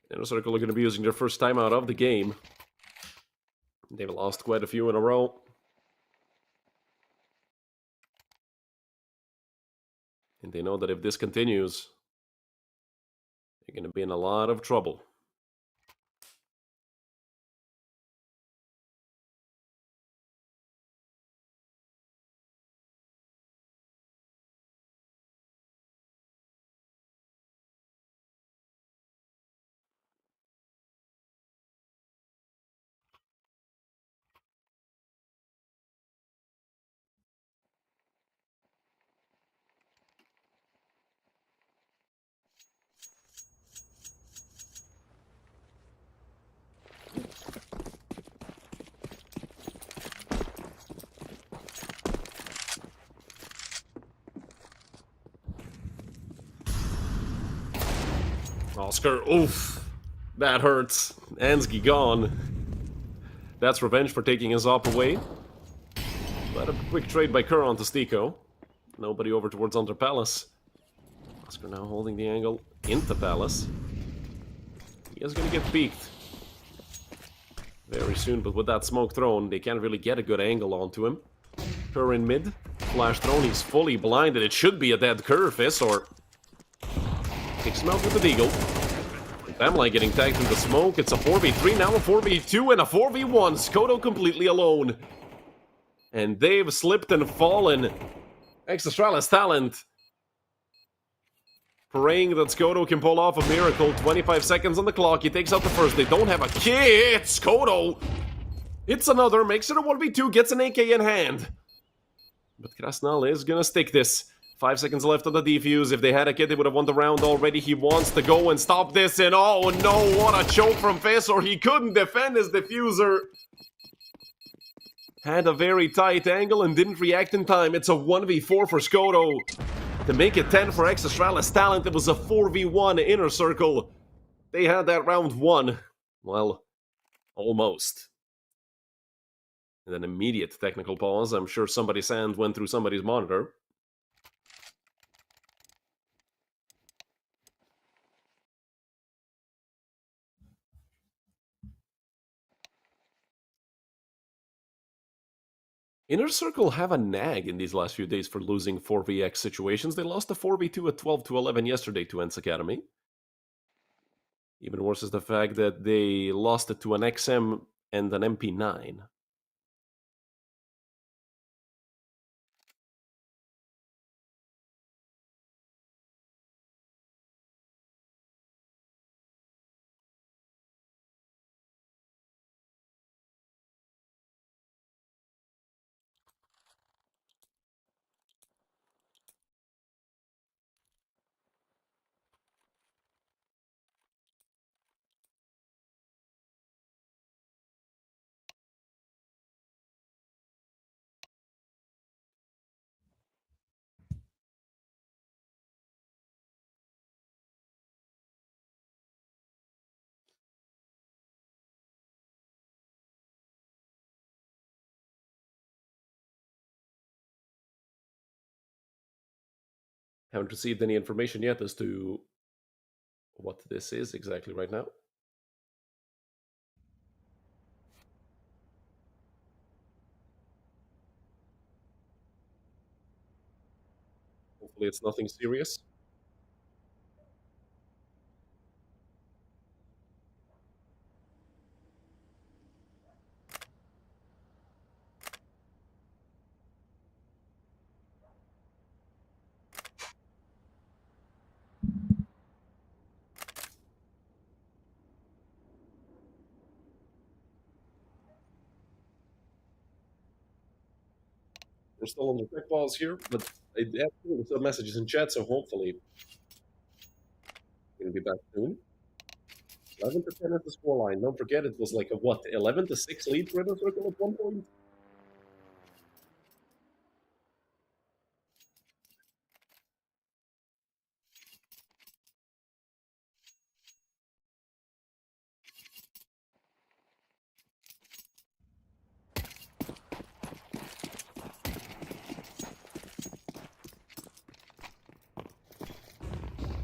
Inner Circle are going to be using their first timeout of the game. They've lost quite a few in a row. And they know that if this continues, they're going to be in a lot of trouble. Oscar, oof. That hurts. Ansgi gone. That's revenge for taking his op away. But a quick trade by Kerr onto Stiko. Nobody over towards Under Palace. Oscar now holding the angle into Palace. He is going to get peeked very soon, but with that smoke thrown, they can't really get a good angle onto him. Kerr in mid. Flash thrown, he's fully blinded. It should be a dead Kerr, Fissor takes him out with the Deagle. Family getting tagged through the smoke. It's a 4v3, now a 4v2, and a 4v1. Skoto completely alone. And they've slipped and fallen. Ex-Astralis talent praying that Skoto can pull off a miracle. 25 seconds on the clock. He takes out the first. They don't have a kit. Skoto. It's another. Makes it a 1v2. Gets an AK in hand. But Krasnal is gonna stick this. 5 seconds left on the defuse. If they had a kid, they would have won the round already. He wants to go and stop this. And oh no, what a choke from Fissor. He couldn't defend his diffuser. Had a very tight angle and didn't react in time. It's a 1v4 for Skoto. To make it 10 for ex-Astralis talent, it was a 4v1 Inner Circle. They had that round won. Well, almost. And an immediate technical pause. I'm sure somebody's hand went through somebody's monitor. Inner Circle have a nag in these last few days for losing 4vx situations. They lost a 4v2 at 12-11 yesterday to Ents Academy. Even worse is the fact that they lost it to an XM and an MP9. Haven't received any information yet as to what this is exactly right now. Hopefully it's nothing serious. we're still on the quick pause here, but I have some messages in chat, so hopefully we're going to be back soon. 11 to 10 at the scoreline. Don't forget, it was like a what, 11 to 6 lead for Inner Circle at one point?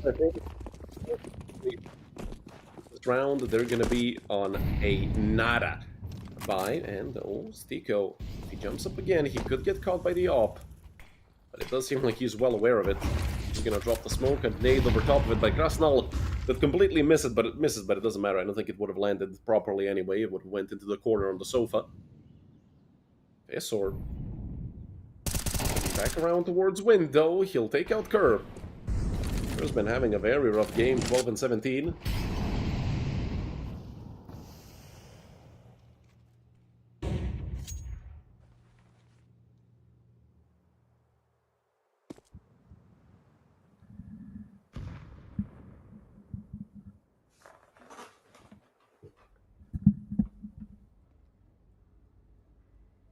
I think this round they're going to be on a nada bite, and Stiko, if he jumps up again, he could get caught by the op, but it does seem like he's well aware of it. He's going to drop the smoke and nade over top of it by Krasnal. That completely misses, but it doesn't matter. I don't think it would have landed properly anyway. It would have went into the corner on the sofa. Vesor back around towards window. He'll take out Kerr. Kerr's been having a very rough game, 12 and 17.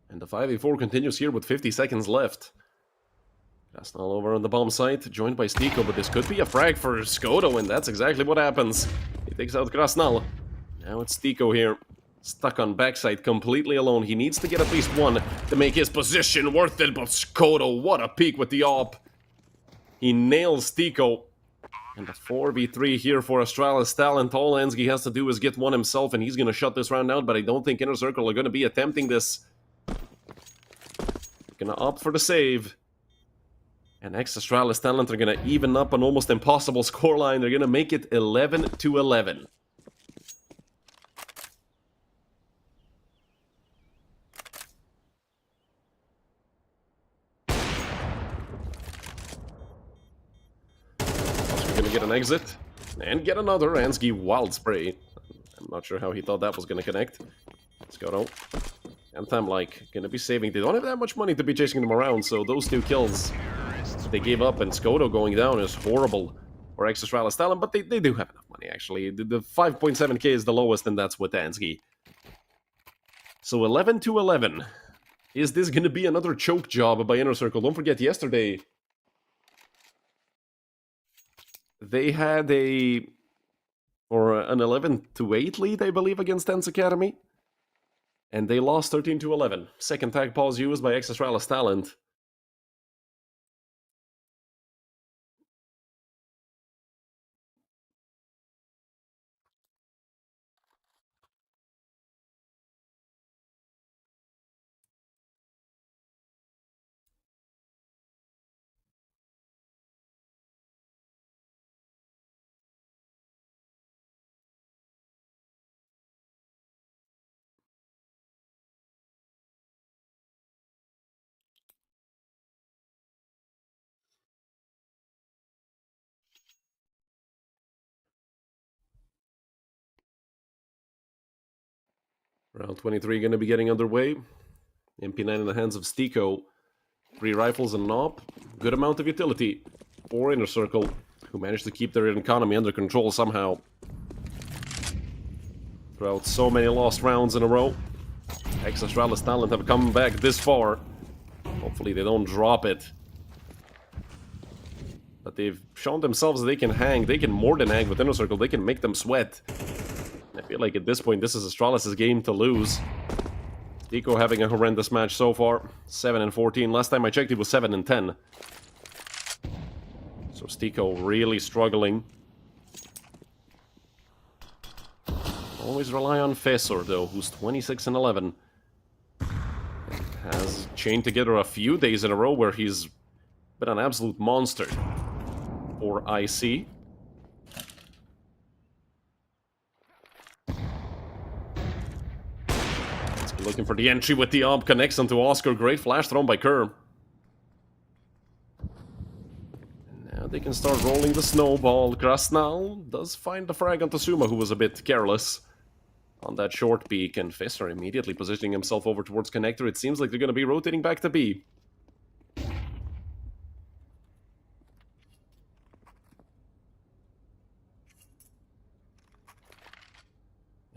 And the 5v4 continues here with 50 seconds left. Krasnal over on the bomb site, joined by Stiko, but this could be a frag for Skodo, and that's exactly what happens. He takes out Krasnal. Now it's Stiko here, stuck on backside, completely alone. He needs to get at least one to make his position worth it, but Skodo, what a peek with the op. He nails Stiko. And a 4v3 here for Astralis Talent. All Ansgi has to do is get one himself, and he's going to shut this round out, but I don't think Inner Circle are going to be attempting this. Gonna opt for the save. And ex-Astralis Talent are gonna even up an almost impossible scoreline. They're gonna make it 11 to 11. We're gonna get an exit. And get another Ansgi Wild Spray. I'm not sure how he thought that was gonna connect. Let's go. Anthem, like, gonna be saving. They don't have that much money to be chasing them around, so those two kills they gave up, and Skodo going down is horrible for ex-Astralis Talent, but they do have enough money, actually. The 5.7k is the lowest, and that's with Ansgi. So 11 to 11. Is this gonna be another choke job by Inner Circle? Don't forget, yesterday they had an 11 to 8 lead, I believe, against Tense Academy. And they lost 13 to 11. Second tag pause used by ex-Astralis Talent. Round 23 going to be getting underway. MP9 in the hands of Stiko. 3 rifles and an op. Good amount of utility for Inner Circle, who managed to keep their economy under control somehow. Throughout so many lost rounds in a row. Ex-Astralis Talent have come back this far. Hopefully they don't drop it. But they've shown themselves that they can hang. They can more than hang with Inner Circle. They can make them sweat. I feel like at this point, this is Astralis' game to lose. Stiko having a horrendous match so far. 7 and 14. Last time I checked, it was 7 and 10. So Stiko really struggling. Always rely on Fesor, though, who's 26 and 11. Has chained together a few days in a row where he's been an absolute monster for IC. Looking for the entry with the op, connects onto Oscar. Great flash thrown by Kerr. Now they can start rolling the snowball. Krasnal does find the frag on Tasuma, who was a bit careless on that short peek, and Fesser immediately positioning himself over towards Connector. It seems like they're going to be rotating back to B.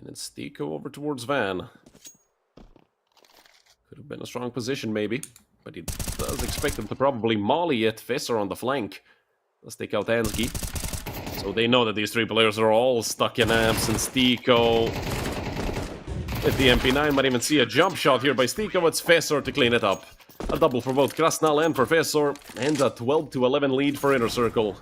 And it's Stiko over towards Van. Could have been a strong position, maybe. But he does expect them to probably molly it. Visser on the flank. Let's take out Ansgi. So they know that these three players are all stuck in amps, and Stiko with the MP9 might even see a jump shot here by Stiko. It's Visser to clean it up. A double for both Krasnal and for Visser, and a 12-11 lead for Inner Circle.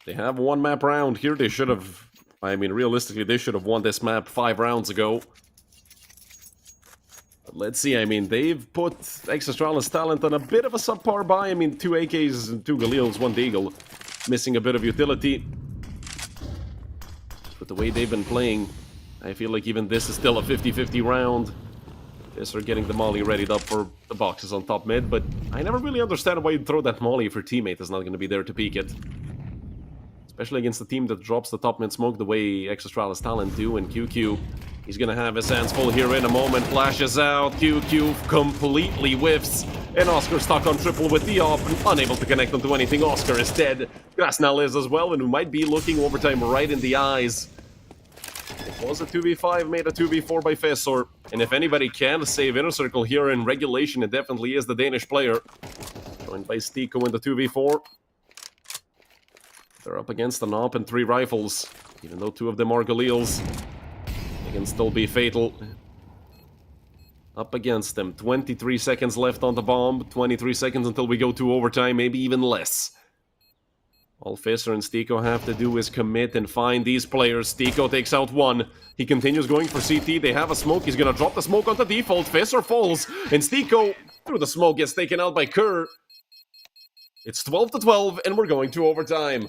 They have one map round here. They should have, I mean, realistically, they should have won this map 5 rounds ago. But let's see, I mean, they've put ex-Astralis talent on a bit of a subpar buy. I mean, 2 AKs and 2 Galils, 1 Deagle. Missing a bit of utility. But the way they've been playing, I feel like even this is still a 50-50 round. They're getting the molly readied up for the boxes on top mid, but I never really understand why you'd throw that molly if your teammate is not going to be there to peek it. Especially against the team that drops the top mid smoke the way ex-Astralis talent do, and QQ. He's gonna have his hands full here in a moment, flashes out, QQ completely whiffs, and Oscar stuck on triple with the op, unable to connect onto anything. Oscar is dead. Krasnal is as well, and we might be looking overtime right in the eyes. It was a 2v5, made a 2v4 by Visser, and if anybody can save Inner Circle here in regulation, it definitely is the Danish player. Joined by Stiko in the 2v4. They're up against an op and 3 rifles, even though 2 of them are Galils. They can still be fatal. Up against them, 23 seconds left on the bomb, 23 seconds until we go to overtime, maybe even less. All Visser and Stiko have to do is commit and find these players. Stiko takes out 1. He continues going for CT. They have a smoke. He's gonna drop the smoke onto default. Visser falls, and Stiko, through the smoke, gets taken out by Kerr. It's 12-12, and we're going to overtime.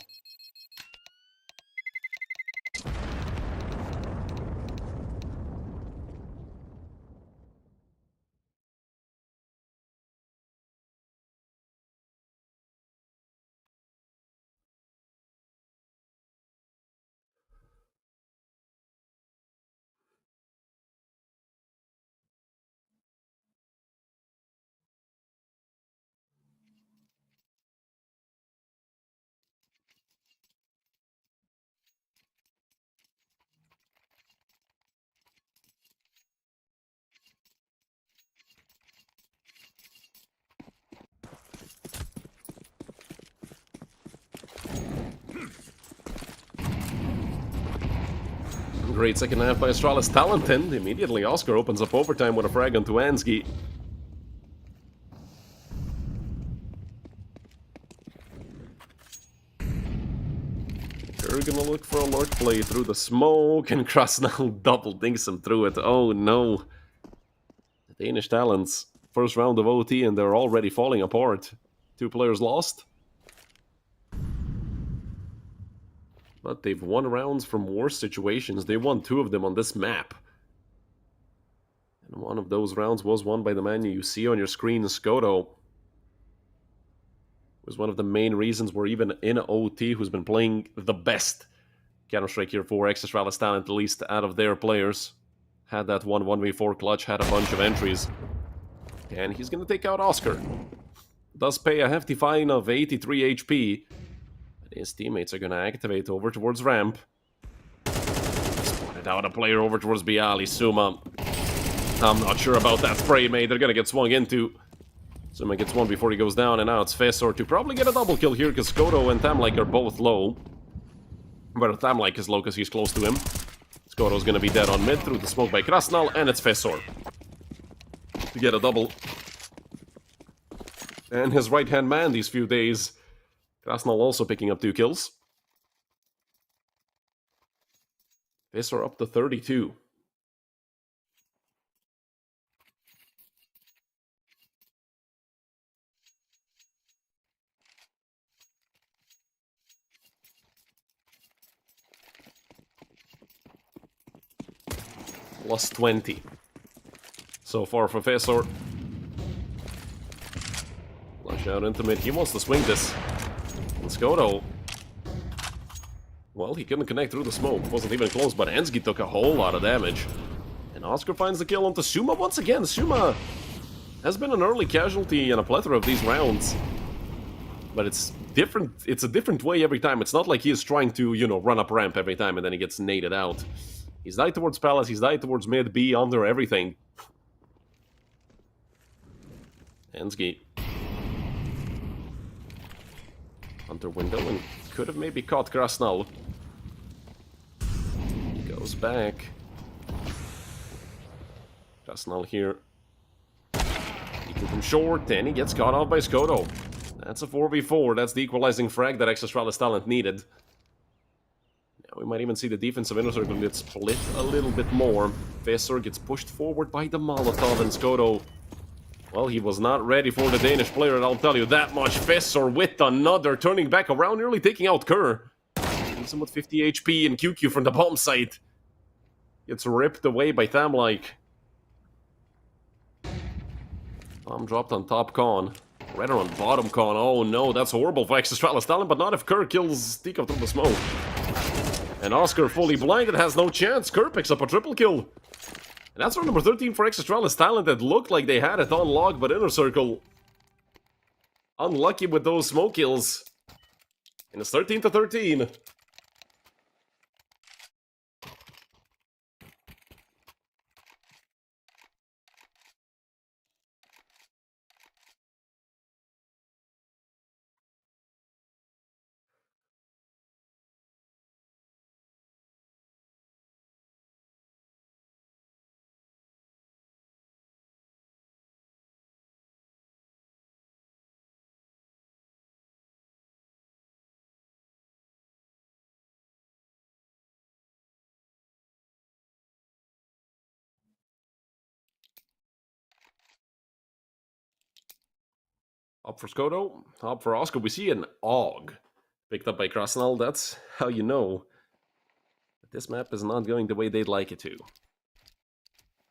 Great second half by Astralis talent, and immediately Oscar opens up overtime with a frag onto Ansgi. They're gonna look for a lurk play through the smoke, and Krasnal double dinks him through it. Oh no. The Danish talents. First round of OT, and they're already falling apart. 2 players lost. But they've won rounds from worse situations. They won 2 of them on this map. And one of those rounds was won by the man you see on your screen, Skoto. Was one of the main reasons we're even in OT, who's been playing the best Counter-Strike here for ex-Astralis talent, at least out of their players. Had that 1v4 clutch, had a bunch of entries. And he's going to take out Oscar. Does pay a hefty fine of 83 HP. His teammates are going to activate over towards ramp. Spotted out a player over towards Bialy. Suma. I'm not sure about that spray, mate. They're going to get swung into. Suma gets one before he goes down, and now it's Visser to probably get a double kill here, because Skoto and Tamlike are both low. But Tamlike is low because he's close to him. Skoto's going to be dead on mid through the smoke by Krasnal, and it's Visser to get a double. And his right-hand man these few days. Krasnal also picking up 2 kills. Visser up to 32. Plus 20. So far for Visser. Flash out into mid. He wants to swing this. And Skoto, well, he couldn't connect through the smoke. Wasn't even close, but Ansgi took a whole lot of damage. And Oscar finds the kill onto Suma once again. Suma has been an early casualty in a plethora of these rounds. But it's different. It's a different way every time. It's not like he is trying to, you know, run up ramp every time and then he gets naded out. He's died towards Palace, he's died towards mid, B, under, everything. Ensky. Under window and could have maybe caught Krasnal. He goes back. Krasnal here. Eating from short, and he gets caught off by Skoto. That's a 4v4, that's the equalizing frag that ex-Astralis talent needed. Now we might even see the defensive inner circle get split a little bit more. Fesor gets pushed forward by the Molotov, and Skoto, well, he was not ready for the Danish player, and I'll tell you that much. Fesor with another, turning back around, nearly taking out Kerr. Leaves him with 50 HP and QQ from the bomb site. Gets ripped away by Thamlike. Bomb dropped on top con. Right on bottom con. Oh no, that's horrible for ex-Astralis talent, but not if Kerr kills Tiko through the smoke. And Oscar fully blinded, has no chance. Kerr picks up a triple kill. And that's round number 13 for ex-Astralis talent that looked like they had it on lock, but inner circle unlucky with those smoke kills. And it's 13-13. Up for Skoto, up for Oscar. We see an AUG picked up by Krasnal. That's how you know that this map is not going the way they'd like it to.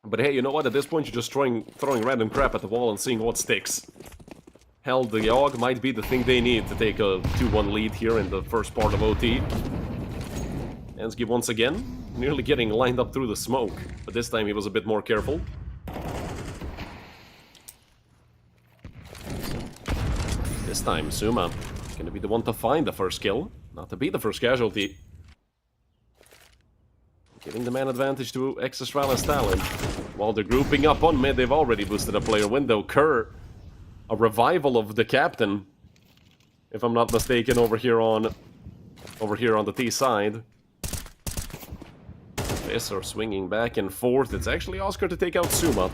But hey, you know what? At this point, you're just throwing random crap at the wall and seeing what sticks. Hell, the AUG might be the thing they need to take a 2-1 lead here in the first part of OT. Ensky once again, nearly getting lined up through the smoke. But this time he was a bit more careful. This time, Suma gonna be the one to find the first kill, not to be the first casualty. Giving the man advantage to ex-Astralis talent. While they're grouping up on mid, they've already boosted a player window. Kerr, a revival of the captain, if I'm not mistaken, over here on the T side. Fesor swinging back and forth. It's actually Oscar to take out Suma.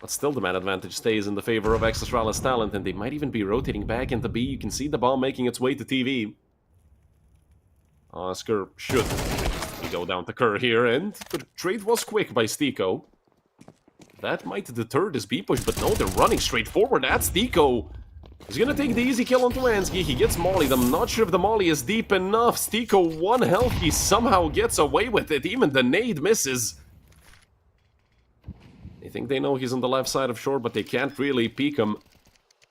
But still the man advantage stays in the favor of ex-Astralis talent, and they might even be rotating back into B. You can see the bomb making its way to TV. Oscar should go down to Kerr here, and the trade was quick by Stiko. That might deter this B push, but no, they're running straight forward. That's Stiko. He's gonna take the easy kill on Turansky. He gets mollied. I'm not sure if the molly is deep enough. Stiko 1 health. He somehow gets away with it. Even the nade misses. They think they know he's on the left side of shore, but they can't really peek him.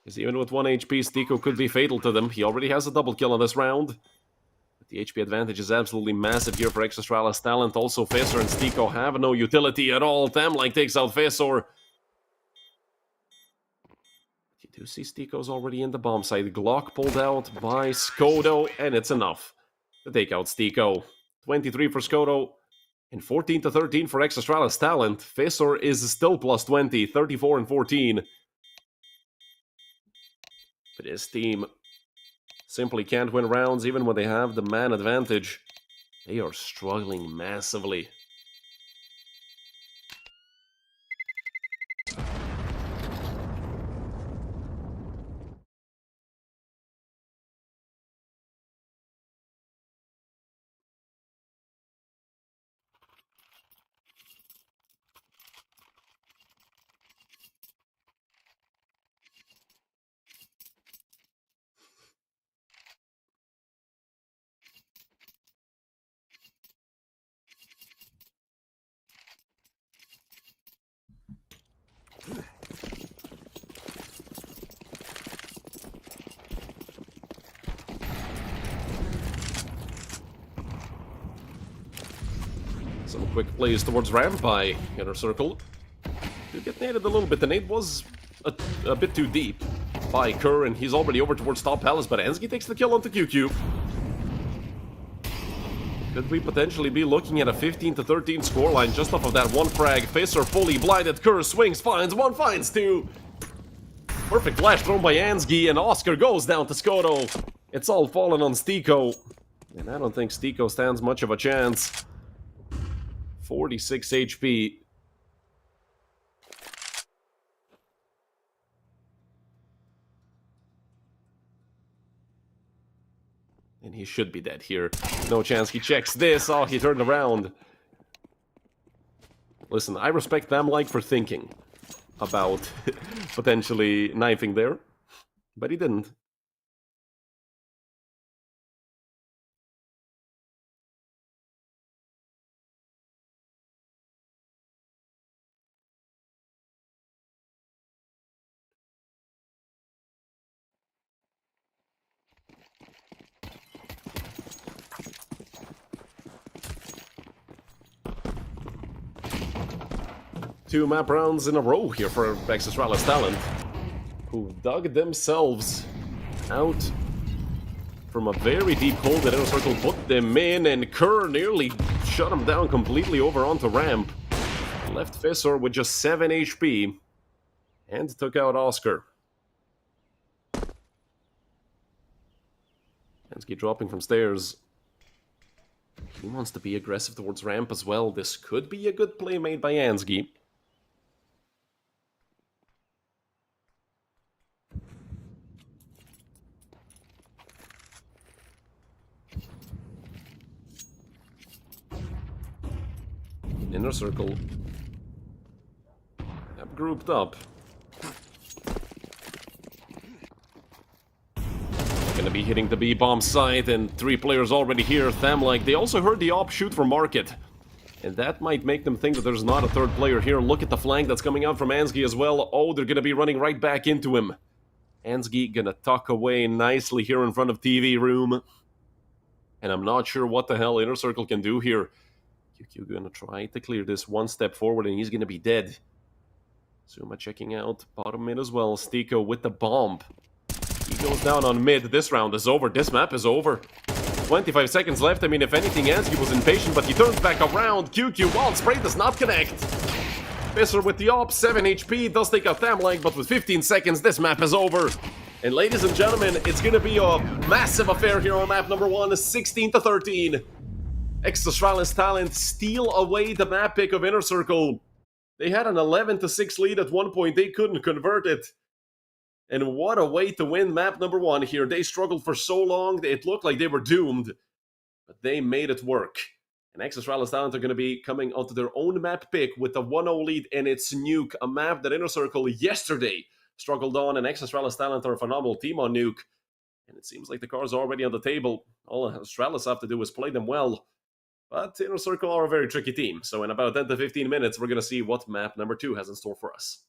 Because even with 1 HP, Stiko could be fatal to them. He already has a double kill on this round. But the HP advantage is absolutely massive here for ex-Astralis talent. Also, Fesor and Stiko have no utility at all. Thamlike takes out Fesor. You do see Stiko's already in the bomb site. Glock pulled out by Skoto, and it's enough to take out Stiko. 23 for Skoto. And 14-13 for ex-Astralis talent. Fesor is still plus 20, 34 and 14. But his team simply can't win rounds even when they have the man advantage. They are struggling massively. Some quick plays towards ramp by inner circle. to get naded a little bit. The nade was a bit too deep by Kerr, and he's already over towards top palace, but Ansgi takes the kill onto QQ. Could we potentially be looking at a 15-13 scoreline just off of that one frag? Fisser fully blinded, Kerr swings, finds one, finds two. Perfect flash thrown by Ansgi, and Oscar goes down to Skoto. It's all fallen on Stiko, and I don't think Stiko stands much of a chance. 46 HP. And he should be dead here. No chance. He checks this. Oh, he turned around. Listen, I respect them like for thinking about potentially knifing there, but he didn't. Two map rounds in a row here for ex-Astralis talent, who dug themselves out from a very deep hole that Inner Circle put them in, and Kerr nearly shut him down completely over onto ramp. Left Fissor with just 7 HP, and took out Oscar. Ansgi dropping from stairs. He wants to be aggressive towards ramp as well. This could be a good play made by Ansgi. Inner Circle have grouped up. Gonna be hitting the B-bomb site, and 3 players already here. Thamlike, they also heard the op shoot for Market, and that might make them think that there's not a 3rd player here. Look at the flank that's coming out from Ansgi as well. Oh, they're gonna be running right back into him. Ansgi gonna tuck away nicely here in front of TV room, and I'm not sure what the hell Inner Circle can do here. QQ gonna try to clear this one step forward, and he's gonna be dead. Zuma checking out bottom mid as well. Stiko with the bomb. He goes down on mid. This round is over. This map is over. 25 seconds left. I mean, if anything, Ansgi was impatient, but he turns back around. QQ wild spray does not connect. Fisser with the op, 7 HP, does take out Thamlike, but with 15 seconds, this map is over. And ladies and gentlemen, it's gonna be a massive affair here on map number 1, 16-13. Ex-Astralis talent steal away the map pick of Inner Circle. They had an 11-6 lead at one point. They couldn't convert it. And what a way to win map number 1 here. They struggled for so long, it looked like they were doomed. But they made it work. And ex-Astralis talent are going to be coming onto their own map pick with a 1-0 lead, and it's Nuke, a map that Inner Circle yesterday struggled on, and ex-Astralis talent are a phenomenal team on Nuke. And it seems like the cards are already on the table. All Astralis have to do is play them well. But Inner Circle are a very tricky team, so in about 10 to 15 minutes, we're going to see what map number 2 has in store for us.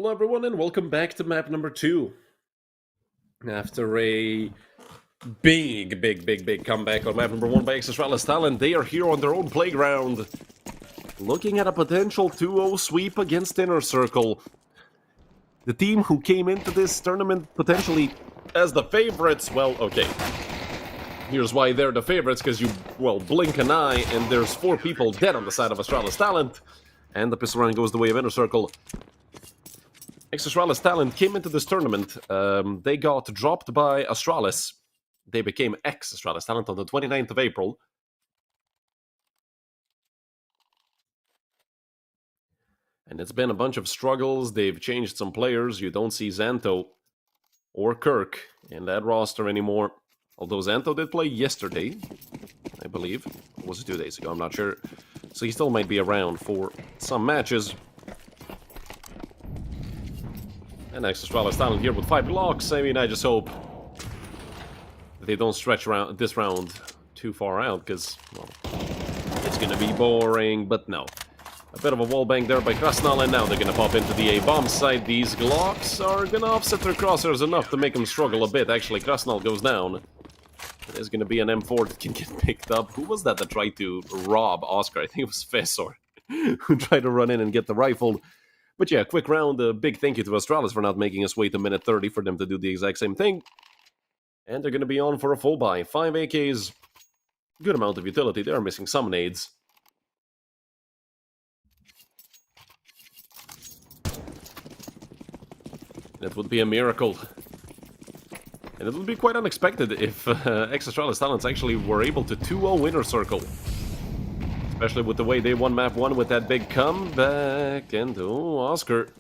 Hello everyone and welcome back to map number 2. After a big comeback on map number 1 by ex-Astralis talent, they are here on their own playground, looking at a potential 2-0 sweep against Inner Circle. The team who came into this tournament potentially as the favorites, well, okay. Here's why they're the favorites, because you, well, blink an eye and there's 4 people dead on the side of Astralis talent, and the pistol round goes the way of Inner Circle. Ex-Astralis talent came into this tournament. They got dropped by Astralis. They became ex-Astralis talent on the 29th of April. And it's been a bunch of struggles. They've changed some players. You don't see Xanto or Kirk in that roster anymore. Although Xanto did play yesterday, I believe. Or was it 2 days ago? I'm not sure. So he still might be around for some matches. And ex-Astralis talent here with 5 blocks. I mean, I just hope that they don't stretch around this round too far out, because, well, it's gonna be boring, but no. A bit of a wallbang there by Krasnal, and now they're gonna pop into the A-bomb side. These Glocks are gonna offset their crosshairs enough to make them struggle a bit. Actually, Krasnal goes down. There's gonna be an M4 that can get picked up. Who was that tried to rob Oscar? I think it was Fesor, who tried to run in and get the rifle. But yeah, quick round. A big thank you to Astralis for not making us wait a minute 30 for them to do the exact same thing. And they're going to be on for a full buy. 5 AKs, good amount of utility. They are missing some nades. It would be a miracle. And it would be quite unexpected if ex-Astralis talents actually were able to 2-0 Inner Circle. Especially with the way they won map 1 with that big comeback. And, oh, Oscar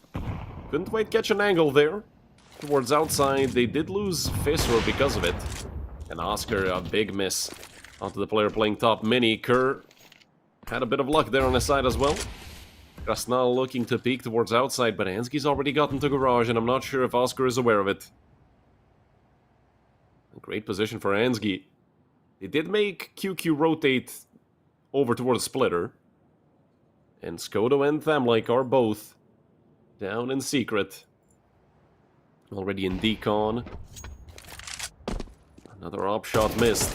couldn't quite catch an angle there. Towards outside, they did lose Fesor because of it. And Oscar, a big miss onto the player playing top. Mini Kerr had a bit of luck there on his side as well. Krasnal looking to peek towards outside, but Ansky's already gotten to garage, and I'm not sure if Oscar is aware of it. A great position for Ansky. They did make QQ rotate over towards Splitter. And Skodo and Thamlike are both down in secret. Already in decon. Another op shot missed.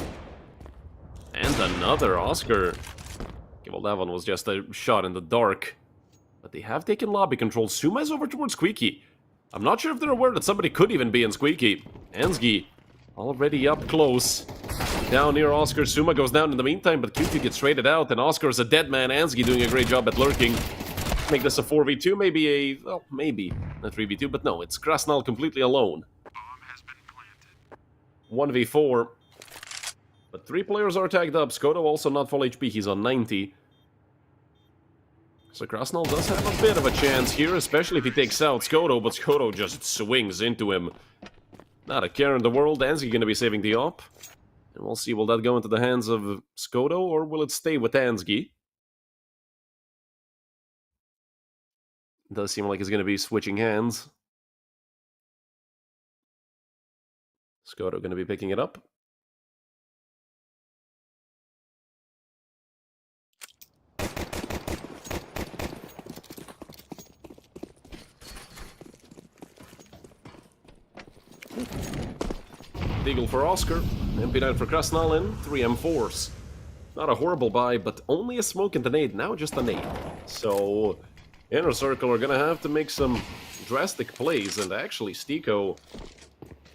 And another Oscar. Okay, well, that one was just a shot in the dark. But they have taken lobby control. Suma's over towards Squeaky. I'm not sure if they're aware that somebody could even be in Squeaky. Ansky already up close. Down near Oscar. Suma goes down in the meantime, but QQ gets traded out, and Oscar is a dead man. Ansky doing a great job at lurking. Make this a 4v2, maybe a... well, maybe a 3v2, but no, it's Krasnal completely alone. Bomb has been planted. 1v4. But 3 players are tagged up. Skodo also not full HP, he's on 90. So Krasnal does have a bit of a chance here, especially if he takes out Skodo, but Skodo just swings into him. Not a care in the world. Ansky gonna be saving the op. And we'll see, will that go into the hands of Skodo, or will it stay with Ansky? Does seem like it's going to be switching hands. Skodo going to be picking it up. Deagle for Oscar, MP9 for Krasnal, and 3 M4s. Not a horrible buy, but only a smoke and a nade, now just a nade. So, Inner Circle are gonna have to make some drastic plays, and actually Stiko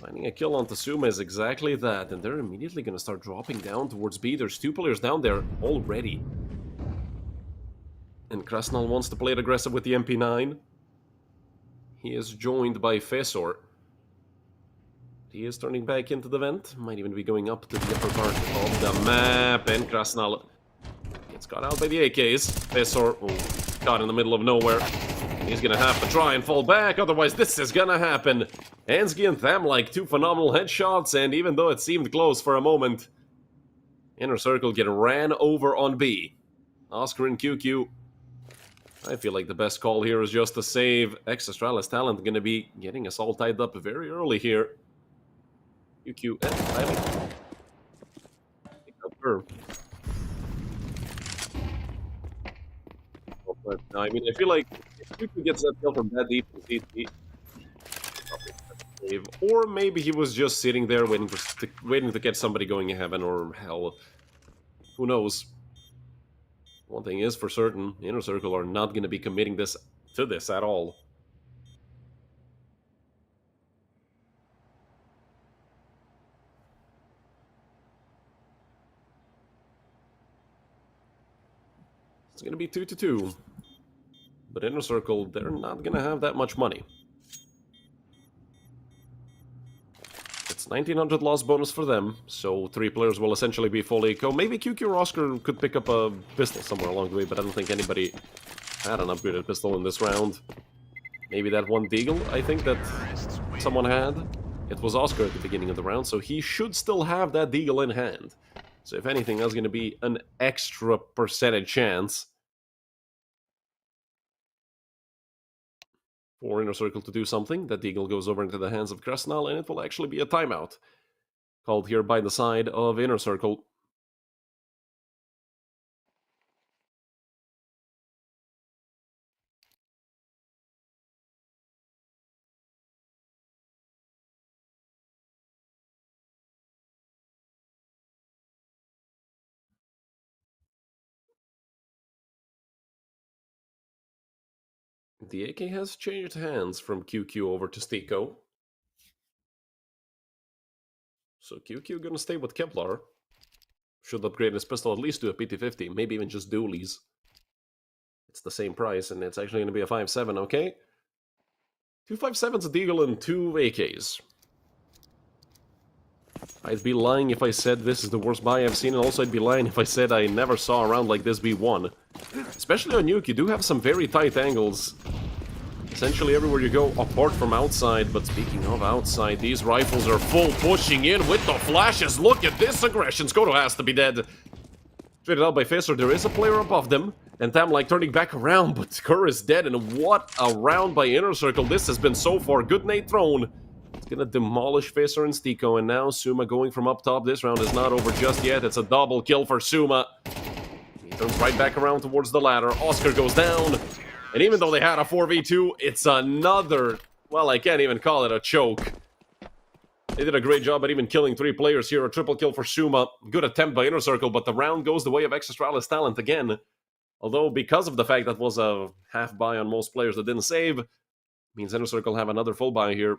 finding a kill on Tasuma is exactly that, and they're immediately gonna start dropping down towards B. There's 2 players down there already. And Krasnal wants to play it aggressive with the MP9. He is joined by Fesor. He is turning back into the vent. Might even be going up to the upper part of the map. And Krasnal gets caught out by the AKs. Fesor, caught in the middle of nowhere. He's gonna have to try and fall back, otherwise this is gonna happen. Ansky and Thamlike, 2 phenomenal headshots, and even though it seemed close for a moment, Inner Circle get ran over on B. Oscar and QQ. I feel like the best call here is just to save ex-Astralis talent. Gonna be getting us all tied up very early here. QQ and Tyler. Pick up her. But I mean, I feel like if Cuckoo gets that kill from that defense, he save. Or maybe he was just sitting there waiting to get somebody going in heaven or hell. Who knows? One thing is for certain, Inner Circle are not going to be committing this to this at all. It's going to be 2-2. But Inner Circle, they're not going to have that much money. It's 1900 loss bonus for them, so 3 players will essentially be full eco. Maybe QQ or Oscar could pick up a pistol somewhere along the way, but I don't think anybody had an upgraded pistol in this round. Maybe that one Deagle, I think, that someone had. It was Oscar at the beginning of the round, so he should still have that Deagle in hand. So if anything, that's going to be an extra percentage chance for Inner Circle to do something. That Deagle goes over into the hands of Krasnal, and it will actually be a timeout. Called here by the side of Inner Circle. The AK has changed hands from QQ over to Stiko. So QQ gonna stay with Kevlar. Should upgrade his pistol at least to a PT-50, maybe even just dualies. It's the same price, and it's actually gonna be a 5.7, okay? 2.57's a Deagle and 2 AKs. I'd be lying if I said this is the worst buy I've seen, and also I'd be lying if I said I never saw a round like this be won. Especially on Nuke, you do have some very tight angles. Essentially everywhere you go, apart from outside. But speaking of outside, these rifles are full pushing in with the flashes. Look at this aggression. Skoto has to be dead. Traded out by Facer, there is a player above them. And Tam like turning back around, but Kerr is dead. And what a round by Inner Circle this has been so far. Good nade thrown. It's gonna demolish Facer and Stiko. And now Suma going from up top. This round is not over just yet. It's a double kill for Suma. He turns right back around towards the ladder. Oscar goes down. And even though they had a 4v2, it's another... Well, I can't even call it a choke. They did a great job at even killing 3 players here. A triple kill for Suma. Good attempt by Inner Circle, but the round goes the way of ex-Astralis talent again. Although, because of the fact that was a half buy on most players that didn't save, means Inner Circle have another full buy here.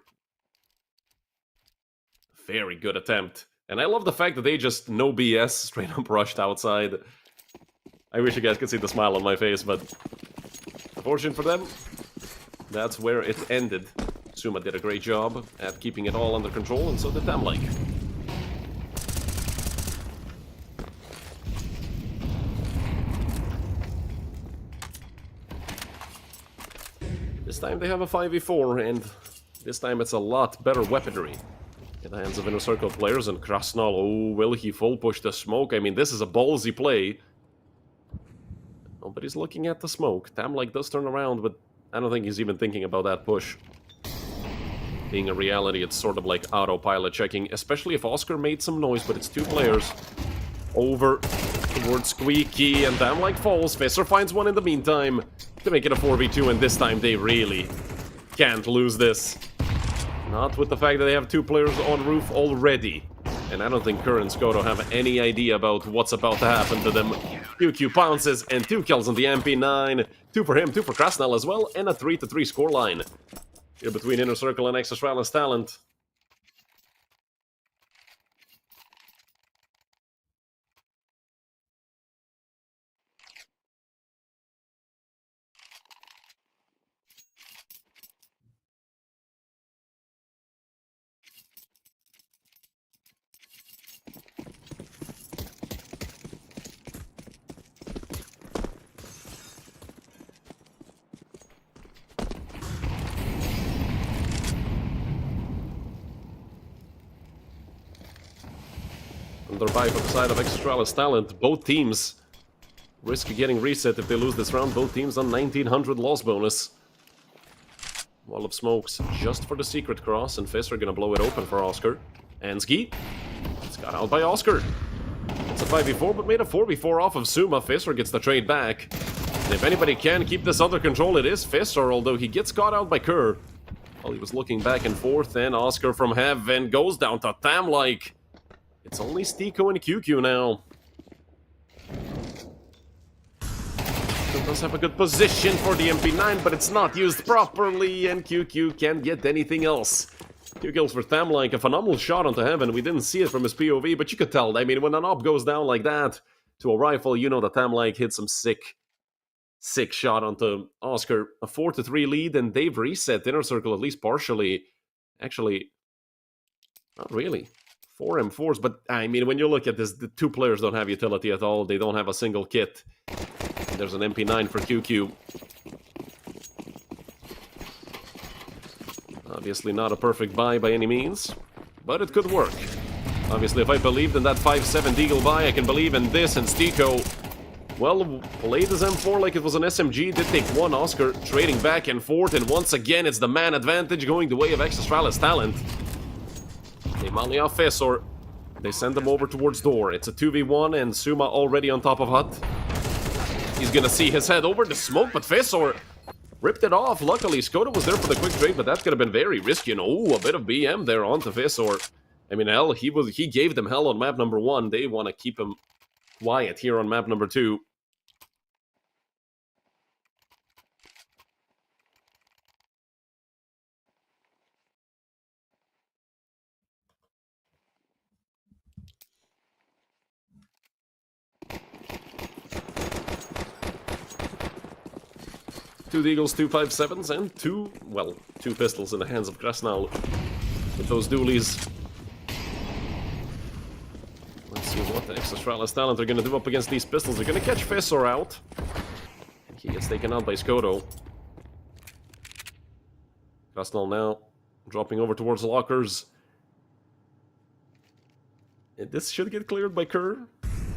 Very good attempt. And I love the fact that they just, no BS, straight up rushed outside. I wish you guys could see the smile on my face, but... Unfortunate for them, that's where it ended. Suma did a great job at keeping it all under control, and so did Tamlike. This time they have a 5v4, and this time it's a lot better weaponry in the hands of Inner Circle players. And Krasnal, oh, will he full push the smoke? I mean, this is a ballsy play. Nobody's looking at the smoke. Tamlike does turn around, but I don't think he's even thinking about that push. Being a reality, it's sort of like autopilot checking, especially if Oscar made some noise, but it's 2 players. Over towards Squeaky, and Tamlike falls. Facer finds one in the meantime to make it a 4v2, and this time they really can't lose this. Not with the fact that they have 2 players on roof already. And I don't think Kerr and Skoto have any idea about what's about to happen to them. QQ pounces, and 2 kills on the MP9. 2 for him, 2 for Krasnal as well, and a 3-3 scoreline. Here between Inner Circle and ex-Astralis talent. Under buy from the side of ex-Astralis talent. Both teams risk getting reset if they lose this round. Both teams on 1900 loss bonus. Wall of smokes just for the secret cross, and Facer gonna blow it open for Oscar. Ansky. It's got out by Oscar. It's a 5v4, but made a 4v4 off of Suma. Facer gets the trade back. And if anybody can keep this under control, it is Fissor, although he gets caught out by Kerr. While he was looking back and forth, and Oscar from heaven goes down to Tam-like. It's only Stiko and QQ now. Does have a good position for the MP9, but it's not used properly, and QQ can't get anything else. 2 kills for Tam-like, a phenomenal shot onto heaven. We didn't see it from his POV, but you could tell. I mean, when an op goes down like that to a rifle, you know that Tam-like hit some sick shot onto Oscar. A 4-3 lead, and they've reset Inner Circle, at least partially. Actually, not really. 4 M4s, but I mean, when you look at this, the 2 players don't have utility at all. They don't have a single kit. And there's an MP9 for QQ. Obviously not a perfect buy by any means, but it could work. Obviously, if I believed in that 5-7 Deagle buy, I can believe in this, and Stiko, well, played his M4 like it was an SMG, did take one Oscar, trading back and forth, and once again, it's the man advantage going the way of ex-Astralis talent. They molly off Fissor. They send them over towards door. It's a 2v1, and Suma already on top of Hut. He's gonna see his head over the smoke, but Fissor ripped it off. Luckily, Skoda was there for the quick trade, but that could have been very risky. And oh, a bit of BM there onto Fissor. I mean, hell, he gave them hell on map number 1. They want to keep him quiet here on map number 2. Two Eagles, 2 5.7s, and two pistols in the hands of Krasnal with those dualies. Let's see what the ex-Astralis talent are going to do up against these pistols. They're going to catch Fissor out. And he gets taken out by Skodo. Krasnal now dropping over towards the lockers. And this should get cleared by Kerr,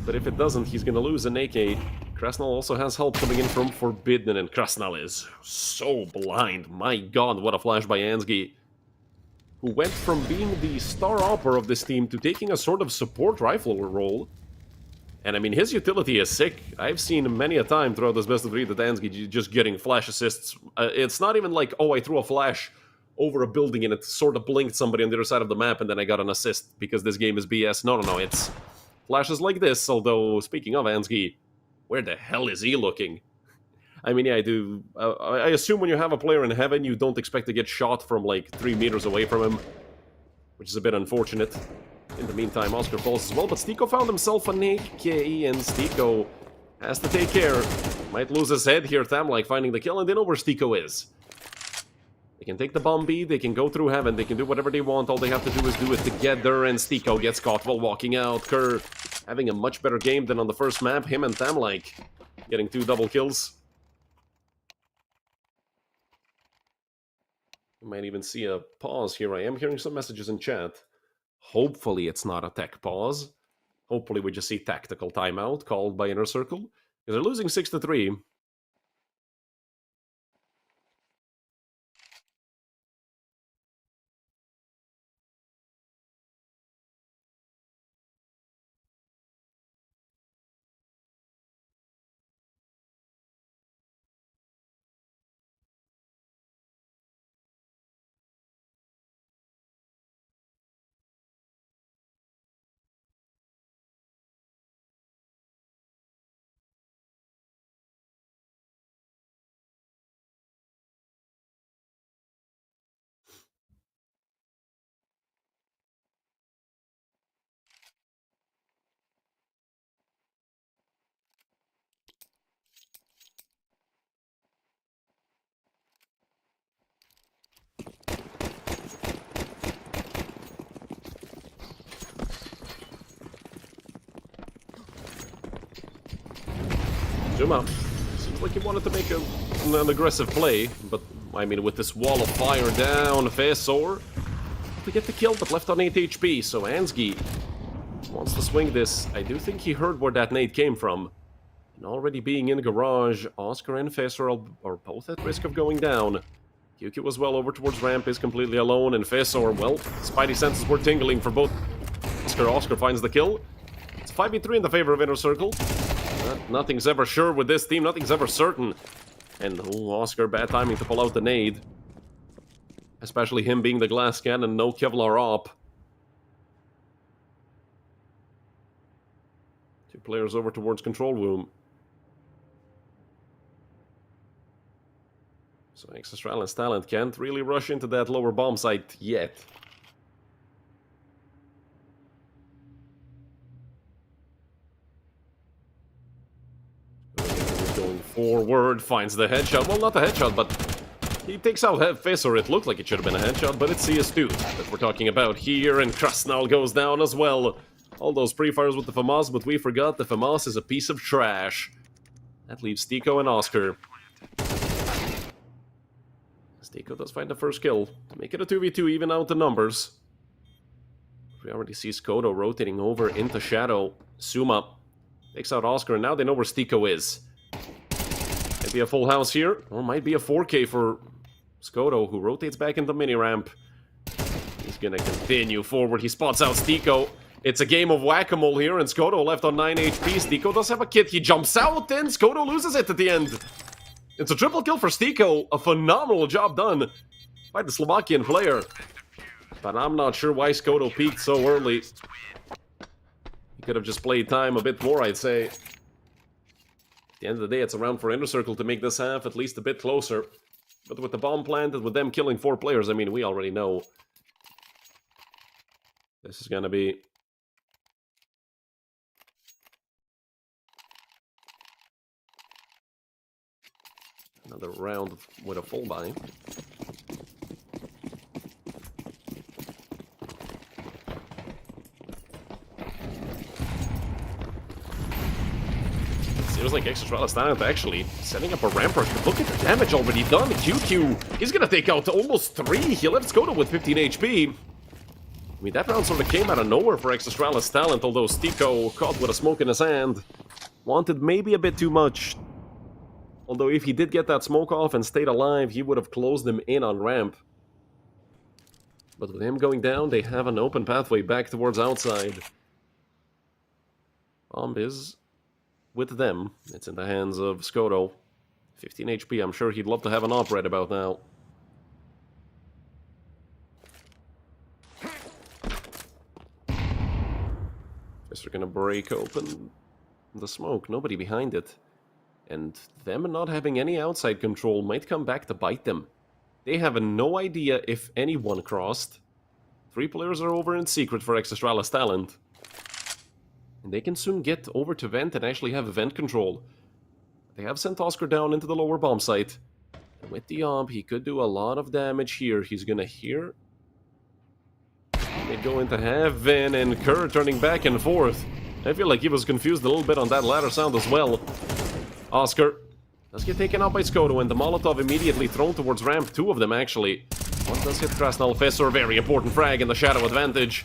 but if it doesn't, he's going to lose an AK. Krasnal also has help coming in from Forbidden, and Krasnal is so blind. My god, what a flash by Ansgi, who went from being the star opper of this team to taking a sort of support rifle role. And I mean, his utility is sick. I've seen many a time throughout this best of 3 that Ansgi just getting flash assists. It's not even like, oh, I threw a flash over a building and it sort of blinked somebody on the other side of the map and then I got an assist because this game is BS. No, it's flashes like this. Although, speaking of Ansgi, where the hell is he looking? I mean, yeah, I assume when you have a player in heaven, you don't expect to get shot from like 3 meters away from him, which is a bit unfortunate. In the meantime, Oscar falls as well, but Stiko found himself an AK, and Stiko has to take care. Might lose his head here, Tam-like finding the kill, and they know where Stiko is. They can take the bomb B, they can go through heaven, they can do whatever they want, all they have to do is do it together, and Stiko gets caught while walking out. Kerr having a much better game than on the first map, him and Tam-like getting 2 double kills. You might even see a pause here. I am hearing some messages in chat. Hopefully it's not a tech pause. Hopefully we just see tactical timeout called by Inner Circle, because they're losing 6-3. Zuma seems like he wanted to make an aggressive play, but I mean, with this wall of fire down, Fissor to get the kill, but left on 8 HP. So Ansgi wants to swing this. I do think he heard where that nade came from, and already being in the garage, Oscar and Fissor are both at risk of going down. QQ as well over towards ramp is completely alone, and Fissor, well, spidey senses were tingling for both. Oscar finds the kill. It's 5v3 in the favor of Inner Circle. But nothing's ever sure with this team, nothing's ever certain. And Oscar, bad timing to pull out the nade. Especially him being the glass cannon, no Kevlar op. 2 players over towards control room. So ex-Astralis talent can't really rush into that lower bomb site yet. Going forward, finds the headshot. Well, not the headshot, but he takes out Fissor. It looked like it should have been a headshot, but it's CS2 that we're talking about here, and Krasnal goes down as well. All those pre-fires with the FAMAS, but we forgot the FAMAS is a piece of trash. That leaves Stiko and Oscar. Stiko does find the first kill to make it a 2v2, even out the numbers. We already see Skodo rotating over into Shadow. Suma takes out Oscar, and now they know where Stiko is. Might be a full house here, or might be a 4K for Skodo, who rotates back into mini-ramp. He's gonna continue forward. He spots out Stiko. It's a game of whack-a-mole here, and Skodo left on 9 HP. Stiko does have a kit. He jumps out, and Skodo loses it at the end. It's a triple kill for Stiko. A phenomenal job done by the Slovakian player. But I'm not sure why Skodo peaked so early. He could have just played time a bit more, I'd say. At the end of the day, it's a round for Inner Circle to make this half at least a bit closer. But with the bomb planted, with them killing 4 players, I mean, we already know this is gonna be another round with a full buy. Seems like ex-Astralis talent actually setting up a rampart. Look at the damage already done. QQ, he's gonna take out almost 3. He left Skoda with 15 HP. I mean, that round sort of came out of nowhere for ex-Astralis talent, although Stiko, caught with a smoke in his hand, wanted maybe a bit too much. Although if he did get that smoke off and stayed alive, he would have closed them in on ramp. But with him going down, they have an open pathway back towards outside. Bomb is with them. It's in the hands of Skodo. 15 HP, I'm sure he'd love to have an op right about now. Guess they're gonna break open the smoke. Nobody behind it. And them not having any outside control might come back to bite them. They have no idea if anyone crossed. 3 players are over in secret for ex-Astralis talent. And they can soon get over to vent and actually have event control. They have sent Oscar down into the lower bomb site. And with the AWP, he could do a lot of damage here. He's gonna hear. They go into heaven, and Kerr turning back and forth. I feel like he was confused a little bit on that ladder sound as well. Oscar does get taken out by Skodo, and the Molotov immediately thrown towards ramp. 2 of them, actually. One does hit Krasnal. Fissor, very important frag in the shadow advantage.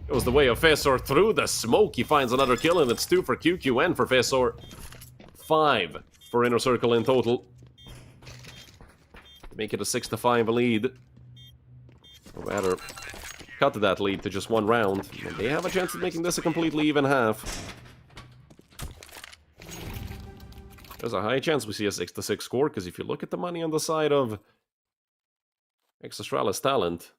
It was the way of Fissor through the smoke. He finds another kill, and it's 2 for QQ and for Fissor. 5 for Inner Circle in total. Make it a 6-5 lead. Or rather, cut that lead to just 1 round. And they have a chance of making this a completely even half. There's a high chance we see a 6-6 score, because if you look at the money on the side of ex-Astralis talent,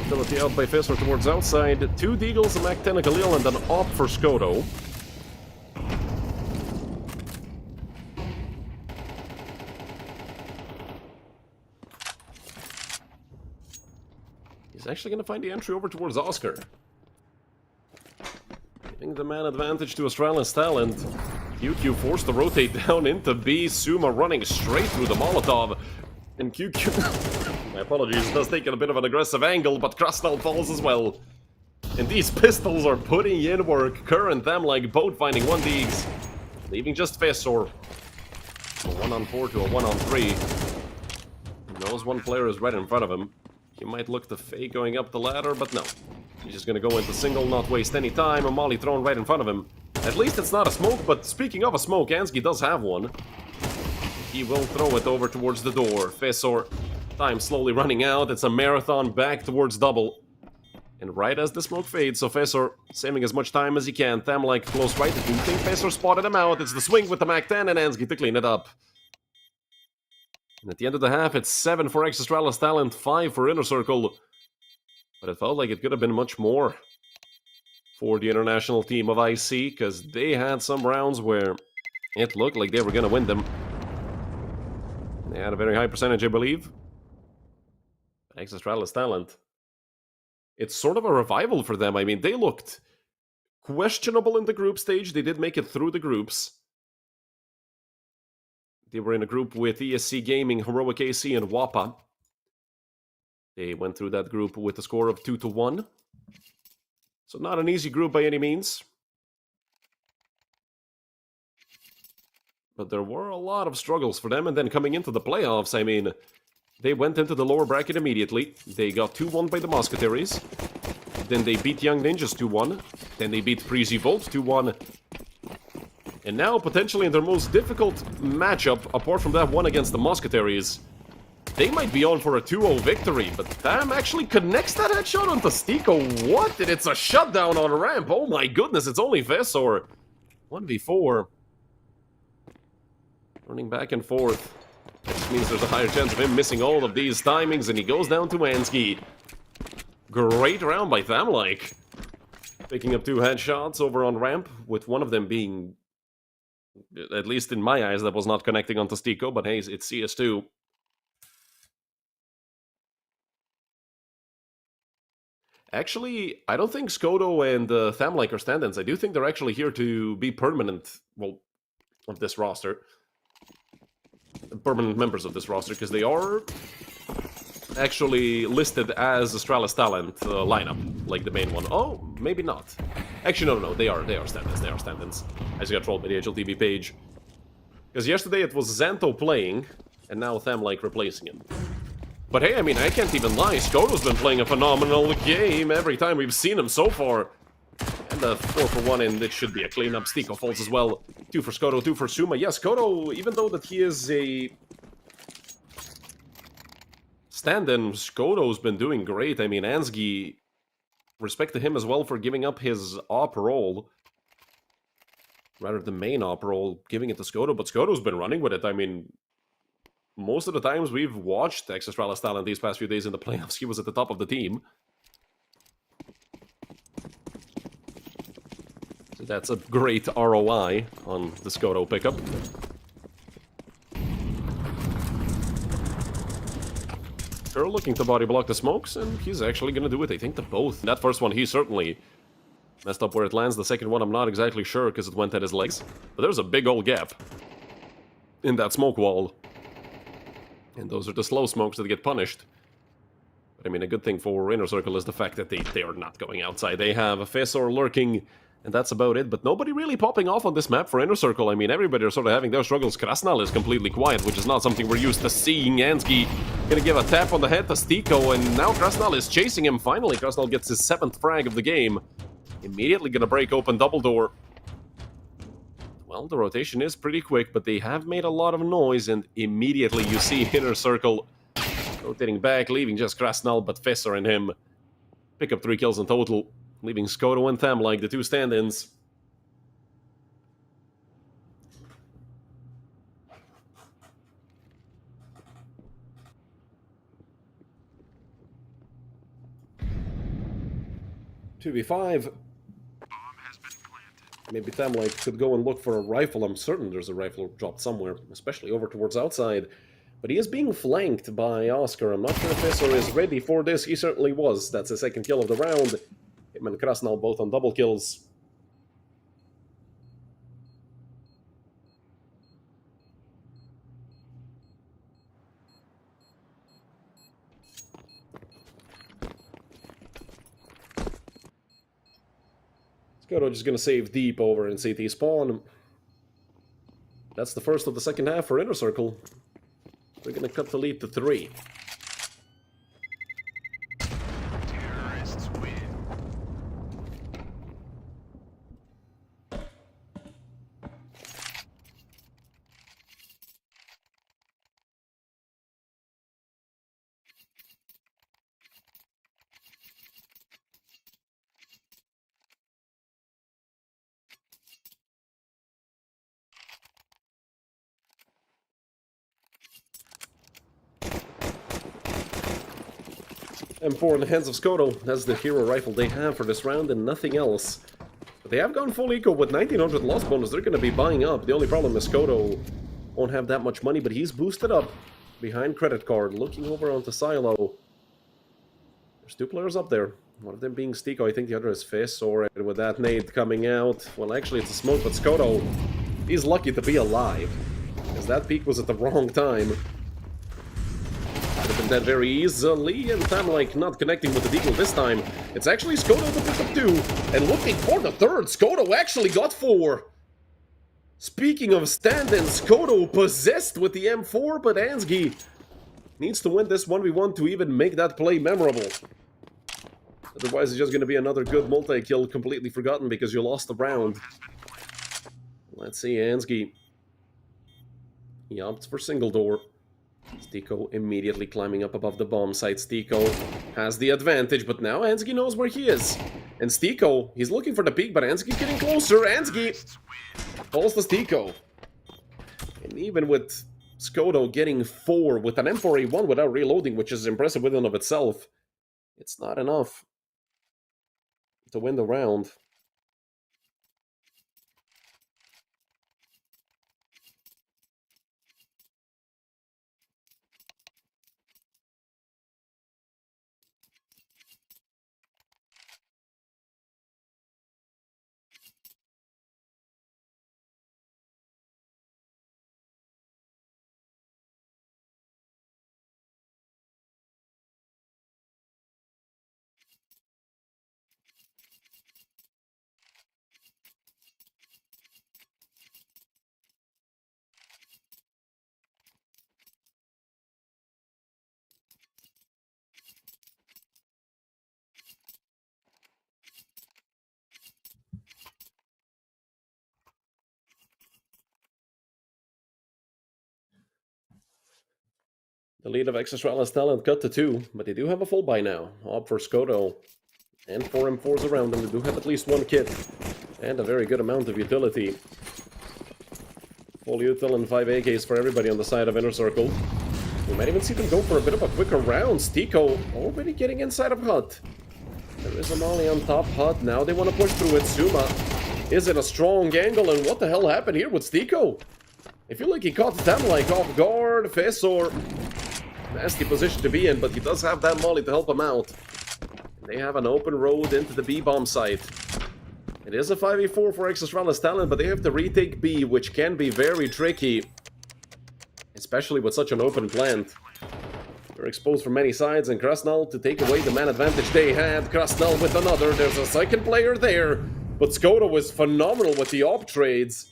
ability out by Fissor towards outside. 2 Deagles, a Mac 10, a Galil, and an AWP for Skodo. He's actually going to find the entry over towards Oscar. Giving the man advantage to Astralis talent. QQ forced to rotate down into B. Suma running straight through the Molotov. And QQ, my apologies, does take a bit of an aggressive angle, but Krasnal falls as well. And these pistols are putting in work. Kerr and them like both finding 1 Deags. Leaving just Fissor. A 1-on-4 to a 1-on-3. He knows 1 player is right in front of him. He might look to fake going up the ladder, but no. He's just gonna go into single, not waste any time. A molly thrown right in front of him. At least it's not a smoke, but speaking of a smoke, Ansgi does have one. He will throw it over towards the door. Fesor, time slowly running out. It's a marathon back towards double. And right as the smoke fades, so Fesor saving as much time as he can. Thamlike close right. If you think Fesor spotted him out, it's the swing with the Mac-10 and Ansgi to clean it up. And at the end of the half, it's 7 for ex-Astralis Talent, 5 for Inner Circle. But it felt like it could have been much more for the international team of IC, because they had some rounds where it looked like they were going to win them. They had a very high percentage, I believe. But ex-Astralis Talent, it's sort of a revival for them. I mean, they looked questionable in the group stage. They did make it through the groups. They were in a group with ESC Gaming, Heroic AC, and WAPA. They went through that group with a score of 2-1. So not an easy group by any means. But there were a lot of struggles for them, and then coming into the playoffs, I mean, they went into the lower bracket immediately. They got 2-1 by the Musketeers. Then they beat Young Ninjas 2-1. Then they beat Breezy Volt 2-1. And now, potentially in their most difficult matchup, apart from that one against the Musketeers, they might be on for a 2-0 victory, but Tam actually connects that headshot on Tastico. What? And it's a shutdown on ramp. Oh my goodness, it's only Vesor. 1v4. Running back and forth. This means there's a higher chance of him missing all of these timings, and he goes down to Ansgi. Great round by Thamlike. Picking up 2 headshots over on ramp, with one of them being, at least in my eyes, that was not connecting on Tastico, but hey, it's CS2. Actually, I don't think Skodo and Thamlike are stand-ins. I do think they're actually here to be permanent, well, of this roster. Permanent members of this roster, because they are actually listed as Astralis Talent lineup, like the main one. Oh, maybe not. Actually, no, they are stand-ins. They are stand-ins. I just got trolled by the HLTV page. Because yesterday it was Xanto playing, and now Thamlike replacing him. But hey, I mean, I can't even lie. Skodo's been playing a phenomenal game every time we've seen him so far. And a 4 for 1, and it should be a cleanup. Stiko falls as well. 2 for Skodo, 2 for Suma. Yes, Skodo, even though that he is a stand-in, Skodo's been doing great. I mean, Ansgi, respect to him as well for giving up his op role. Rather, the main op role, giving it to Skodo. But Skodo's been running with it. I mean, most of the times we've watched ex-Astralis Talent these past few days in the playoffs, he was at the top of the team. So that's a great ROI on the Skodo pickup. Girl looking to body block the smokes, and he's actually going to do it, I think, to both. That first one, he certainly messed up where it lands. The second one, I'm not exactly sure, because it went at his legs. But there's a big old gap in that smoke wall. And those are the slow smokes that get punished. But I mean, a good thing for Inner Circle is the fact that they are not going outside. They have a Fesor lurking, and that's about it. But nobody really popping off on this map for Inner Circle. I mean, everybody are sort of having their struggles. Krasnal is completely quiet, which is not something we're used to seeing. Ansgi gonna give a tap on the head to Stiko, and now Krasnal is chasing him. Finally, Krasnal gets his 7th frag of the game. Immediately gonna break open double door. Well, the rotation is pretty quick, but they have made a lot of noise, and immediately you see Inner Circle rotating back, leaving just Krasnal, but Fesser and him pick up 3 kills in total, leaving Skodo and Thamlike, the 2 stand-ins. "2v5. Maybe Thamlike could go and look for a rifle. I'm certain there's a rifle dropped somewhere, especially over towards outside. But he is being flanked by Oscar. I'm not sure if Fesor is ready for this. He certainly was. That's the 2nd kill of the round. Him and Krasnal both on double kills. Skodo just gonna save deep over in CT spawn. That's the first of the second half for Inner Circle. They're gonna cut the lead to 3. M4 in the hands of Skoto. That's the hero rifle they have for this round and nothing else. But they have gone full eco with 1900 loss bonus. They're going to be buying up. The only problem is Skoto won't have that much money, but he's boosted up behind credit card, looking over onto Silo. There's two players up there. One of them being Stiko, I think the other is Fizz, or with that nade coming out. Well, actually, it's a smoke, but Skoto, he's lucky to be alive, because that peak was at the wrong time. Could have been dead very easily, and Tamlike not connecting with the deagle this time. It's actually Skoto to pick up 2, and looking for the 3rd. Skoto actually got 4. Speaking of stand-ins, Skoto possessed with the M4, but Ansgi needs to win this 1v1 to even make that play memorable. Otherwise, it's just going to be another good multi-kill completely forgotten because you lost the round. Let's see, Ansgi. He opts for single door. Stiko immediately climbing up above the bomb site. Stiko has the advantage, but now Ansgi knows where he is. And Stiko, he's looking for the peak, but Ansgi getting closer. Ansgi falls to Stiko. And even with Skoto getting 4 with an M4A1 without reloading, which is impressive within and of itself, it's not enough to win the round. The lead of ex-Astralis talent cut to 2, but they do have a full buy now. Op for Skoto and 4 M4s around them. They do have at least 1 kit and a very good amount of utility. Full util and 5 AKs for everybody on the side of Inner Circle. We might even see them go for a bit of a quicker round. Stiko already getting inside of Hut. There is a molly on top Hut. Now they want to push through it. Suma is in a strong angle, and what the hell happened here with Stiko? I feel like he caught them like off guard. Fizz or nasty position to be in, but he does have that molly to help him out. They have an open road into the B-bomb site. It is a 5v4 for ex-Astralis talent, but they have to retake B, which can be very tricky. Especially with such an open plant. They're exposed from many sides, and Krasnal to take away the man advantage they had. Krasnal with another, there's a second player there. But Skoto was phenomenal with the op trades.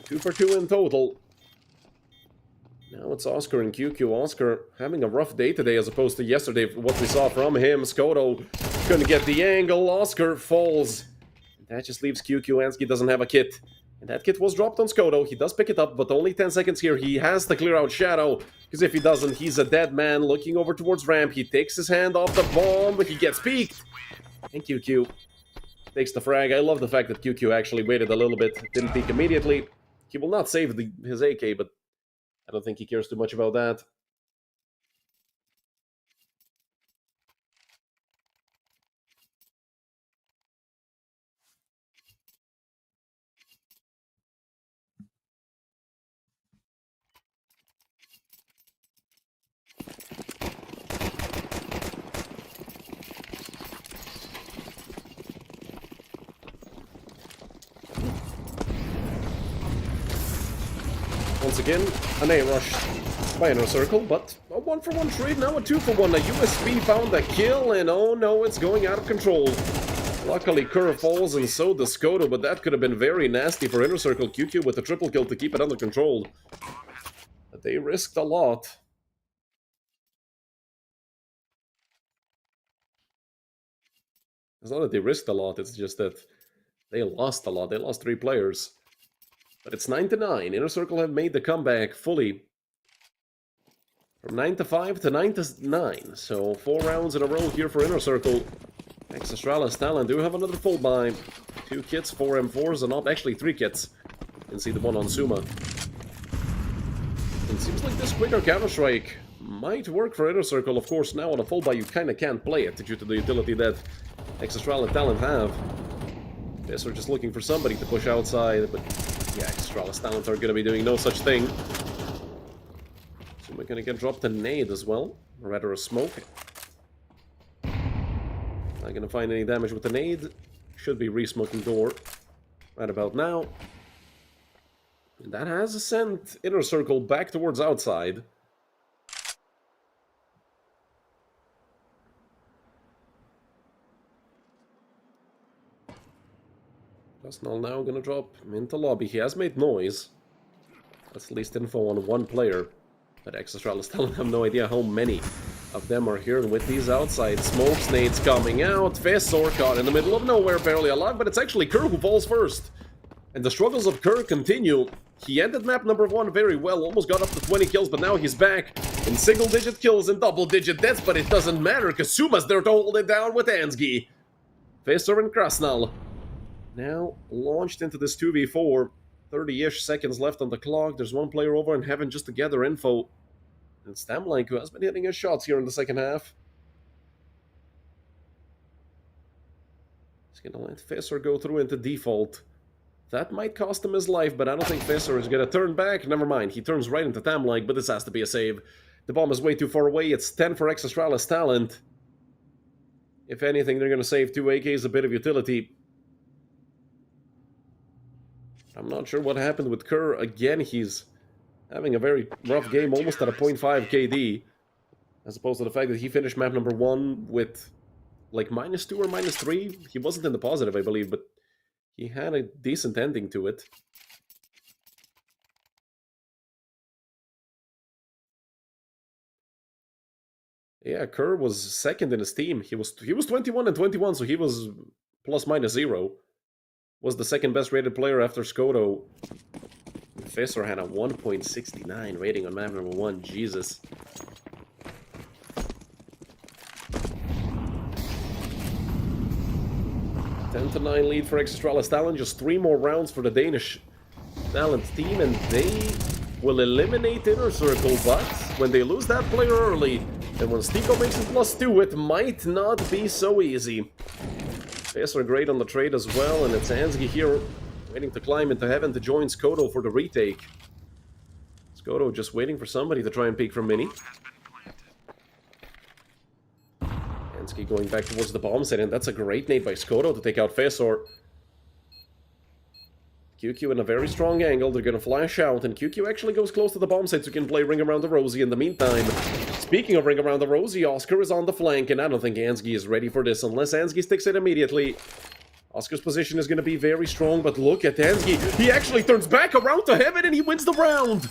2 for 2 in total. Now it's Oscar and QQ. Oscar having a rough day today as opposed to yesterday, what we saw from him. Skoto couldn't get the angle. Oscar falls. That just leaves QQ. Ansky doesn't have a kit. And that kit was dropped on Skoto. He does pick it up, but only 10 seconds here. He has to clear out Shadow, because if he doesn't, he's a dead man looking over towards ramp. He takes his hand off the bomb, but he gets peeked. And QQ takes the frag. I love the fact that QQ actually waited a little bit. Didn't peek immediately. He will not save his AK, but I don't think he cares too much about that. Once again, an A rush by Inner Circle, but a 1-for-1 trade, now a 2-for-1. A USP found a kill, and oh no, it's going out of control. Luckily, Kerr falls, and so does Skoto, but that could have been very nasty for Inner Circle. QQ with a triple kill to keep it under control. But they risked a lot. It's not that they risked a lot, it's just that they lost a lot. They lost 3 players. But it's 9-9. Inner Circle have made the comeback fully. From 9-5 to 9-9. So 4 rounds in a row here for Inner Circle. Ex-Astralis talent do have another full buy. 2 kits, 4 M4s, and not actually 3 kits. You can see the one on Suma. It seems like this quicker Counter-Strike might work for Inner Circle. Of course, now on a full buy, you kind of can't play it due to the utility that ex-Astralis talent have. Yes, we're just looking for somebody to push outside, but yeah, ex-Astralis talent are going to be doing no such thing. So we're going to get dropped a nade as well, or rather a smoke. Not going to find any damage with the nade. Should be re-smoking door right about now. And that has sent Inner Circle back towards outside. Krasnal now gonna drop into lobby. He has made noise. That's at least info on one player. But ex-Astralis talent have no idea how many of them are here. And with these outside smoke nades coming out, Fesor caught in the middle of nowhere, barely alive, but it's actually Kerr who falls first. And the struggles of Kerr continue. He ended map number 1 very well, almost got up to 20 kills, but now he's back in single-digit kills and double-digit deaths, but it doesn't matter, because Suma's there to hold it down with Ansgi. Fesor and Krasnal now launched into this 2v4. 30-ish seconds left on the clock. There's one player over in heaven just to gather info. And it's Stamlank who has been hitting his shots here in the second half. He's gonna let Fesor go through into default. That might cost him his life, but I don't think Fesor is gonna turn back. Never mind, he turns right into Tamlank, but this has to be a save. The bomb is way too far away. It's 10 for ex-Astralis talent. If anything, they're gonna save 2 AKs, a bit of utility. I'm not sure what happened with Kerr. Again, he's having a very rough game, almost at a 0.5 KD. As opposed to the fact that he finished map number 1 with, like, -2 or -3. He wasn't in the positive, I believe, but he had a decent ending to it. Yeah, Kerr was second in his team. He was 21 and 21, so he was ±0. Was the second best rated player after Skoto. Fesor had a 1.69 rating on map number 1. Jesus. (10-9) lead for ex-Astralis talent. Just 3 more rounds for the Danish talent team, and they will eliminate Inner Circle. But when they lose that player early, and when Stiko makes it +2, it might not be so easy. Fesor great on the trade as well, and it's Ansgi here waiting to climb into heaven to join Skoto for the retake. Skoto just waiting for somebody to try and peek from Mini. Ansgi going back towards the bomb site, and that's a great nade by Skoto to take out Fesor. QQ in a very strong angle. They're going to flash out, and QQ actually goes close to the bomb site so he can play Ring Around the Rosie in the meantime. Speaking of Ring Around the Rosie, Oscar is on the flank, and I don't think Ansgi is ready for this unless Ansgi sticks it immediately. Oscar's position is going to be very strong, but look at Ansgi. He actually turns back around to heaven, and he wins the round!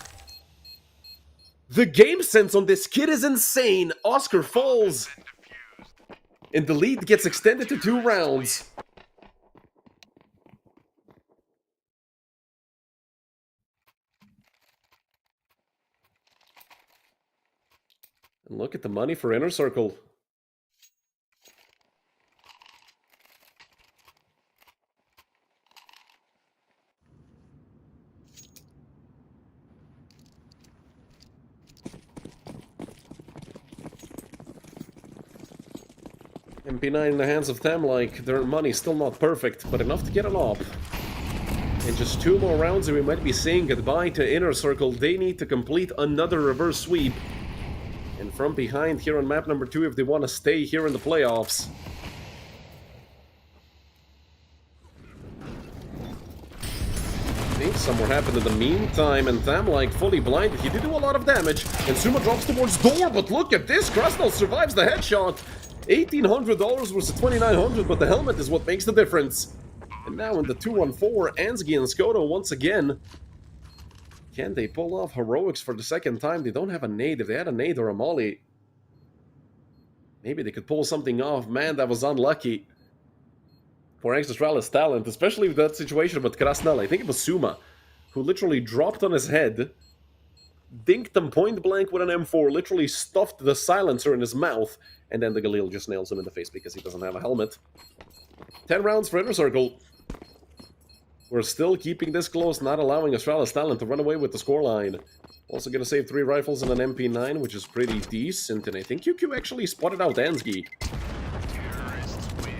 The game sense on this kid is insane. Oscar falls, and the lead gets extended to 2 rounds. And look at the money for Inner Circle. MP9 in the hands of them, like, their money's still not perfect, but enough to get an op. In just 2 more rounds and we might be saying goodbye to Inner Circle. They need to complete another reverse sweep. And from behind here on map number 2 if they want to stay here in the playoffs. I think somewhere happened in the meantime, and Thamlike fully blinded. He did do a lot of damage, and Suma drops towards door, but look at this! Krasnal survives the headshot! $1,800 versus $2,900, but the helmet is what makes the difference. And now in the 2-1-4, Ansgi and Skoto once again. Can they pull off heroics for the second time? They don't have a nade. If they had a nade or a molly, maybe they could pull something off. Man, that was unlucky for ex-Astralis talent, especially with that situation with Krasnal. I think it was Suma, who literally dropped on his head, dinked him point blank with an M4, literally stuffed the silencer in his mouth, and then the Galil just nails him in the face because he doesn't have a helmet. 10 rounds for Inner Circle. We're still keeping this close, not allowing Astralis Talent to run away with the scoreline. Also gonna save 3 rifles and an MP9, which is pretty decent, and I think QQ actually spotted out Ansgi. Terrorists win.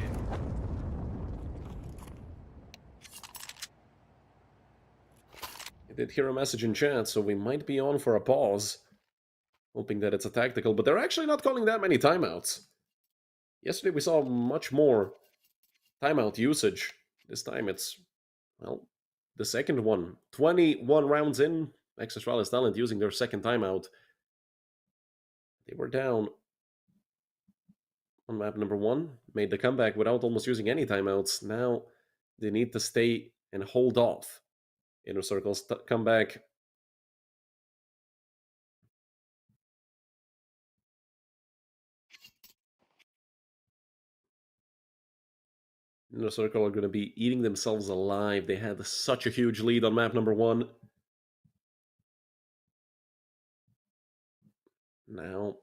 I did hear a message in chat, so we might be on for a pause. Hoping that it's a tactical, but they're actually not calling that many timeouts. Yesterday we saw much more timeout usage. This time it's, well, the second one. 21 rounds in, ex-Astralis Talent using their second timeout. They were down on map number 1, made the comeback without almost using any timeouts. Now they need to stay and hold off. Inner Circle's comeback. Inner Circle are going to be eating themselves alive. They had such a huge lead on map number 1. Now,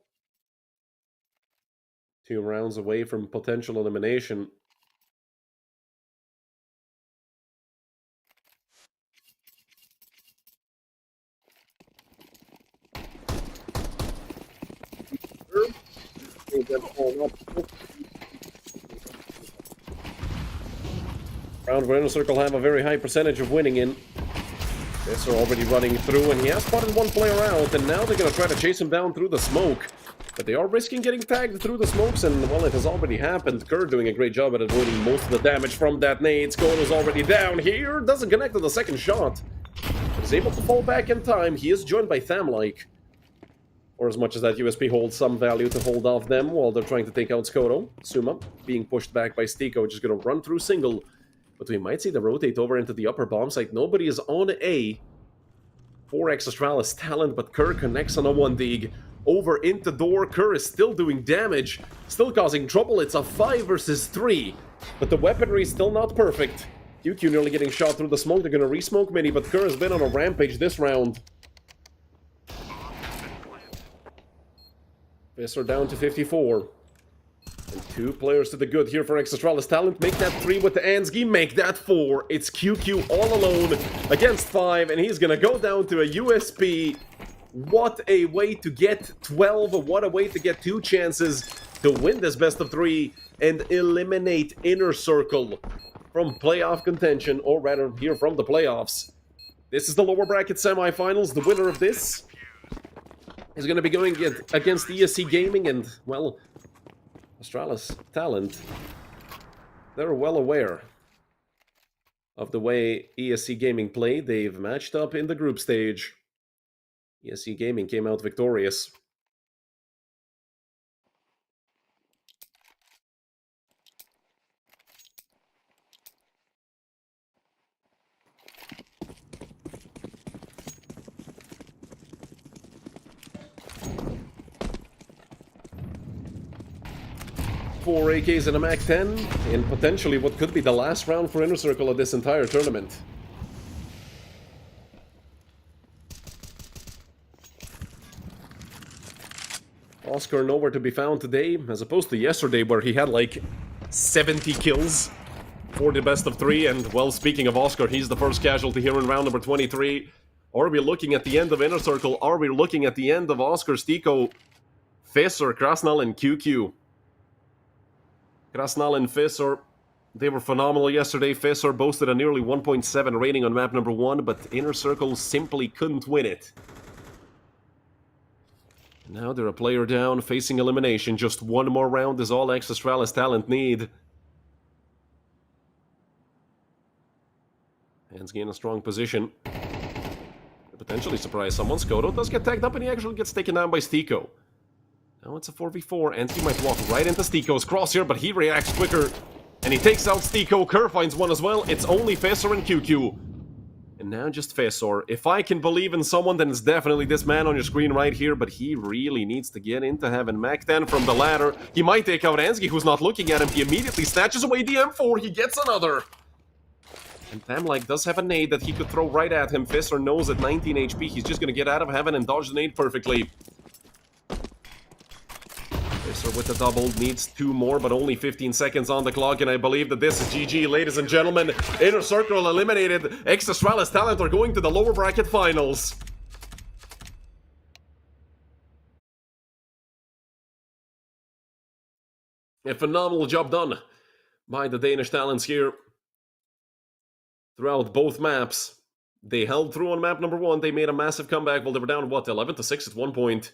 2 rounds away from potential elimination. Round where Inner Circle have a very high percentage of winning in. This are already running through, and he has spotted one player out, and now they're going to try to chase him down through the smoke. But they are risking getting tagged through the smokes, and, well, it has already happened. Kerr doing a great job at avoiding most of the damage from that nade. Skone is already down here, doesn't connect to the second shot. But is able to fall back in time. He is joined by Thamlike. Or as much as that USP holds some value to hold off them while they're trying to take out Skoto. Suma being pushed back by Stiko, just going to run through single. But we might see the rotate over into the upper bomb site. Nobody is on A for ex-Astralis Talent, but Kerr connects on a 1-dig. Over into door, Kerr is still doing damage, still causing trouble. It's a 5 versus 3, but the weaponry is still not perfect. QQ nearly getting shot through the smoke. They're going to re-smoke Mini, but Kerr has been on a rampage this round. Visser down to 54. And 2 players to the good here for ex-Astralis Talent. Make that 3 with the Ansgi, make that 4. It's QQ all alone against 5, and he's gonna go down to a USP. What a way to get 12, what a way to get 2 chances to win this best of 3 and eliminate Inner Circle from playoff contention, or rather here from the playoffs. This is the lower bracket semifinals. The winner of this is going to be going against ESC Gaming, and, well, Astralis Talent, they're well aware of the way ESC Gaming played. They've matched up in the group stage. ESC Gaming came out victorious. Four AKs and a MAC-10 in potentially what could be the last round for Inner Circle of this entire tournament. Oscar nowhere to be found today, as opposed to yesterday where he had like 70 kills for the best of 3. And, well, speaking of Oscar, he's the first casualty here in round number 23. Are we looking at the end of Inner Circle? Are we looking at the end of Oscar, Stiko, Fisser, Krasnal, and QQ? Krasnal and Fisser, they were phenomenal yesterday. Fisser boasted a nearly 1.7 rating on map number 1, but Inner Circle simply couldn't win it. Now they're a player down, facing elimination. Just 1 more round is all ex-Astralis Talent need. Hands gain a strong position. Potentially surprise someone. Skoto does get tagged up, and he actually gets taken down by Stiko. Now it's a 4v4, and he might walk right into Stiko's crosshair, but he reacts quicker, and he takes out Stiko. Kerr finds one as well. It's only Fisser and QQ. And now just Fisser. If I can believe in someone, then it's definitely this man on your screen right here, but he really needs to get into having MAC-10 from the ladder. He might take out Ansgi, who's not looking at him. He immediately snatches away the M4. He gets another. And Thamlike does have a nade that he could throw right at him. Fisser knows at 19 HP, he's just going to get out of heaven and dodge the nade perfectly. So with the double, needs 2 more, but only 15 seconds on the clock, and I believe that this is GG, ladies and gentlemen. Inner Circle eliminated. Ex-Astralis Talent are going to the lower bracket finals. A phenomenal job done by the Danish talents here throughout both maps. They held through on map number 1. They made a massive comeback. Well, they were down, what, 11-6 at one point.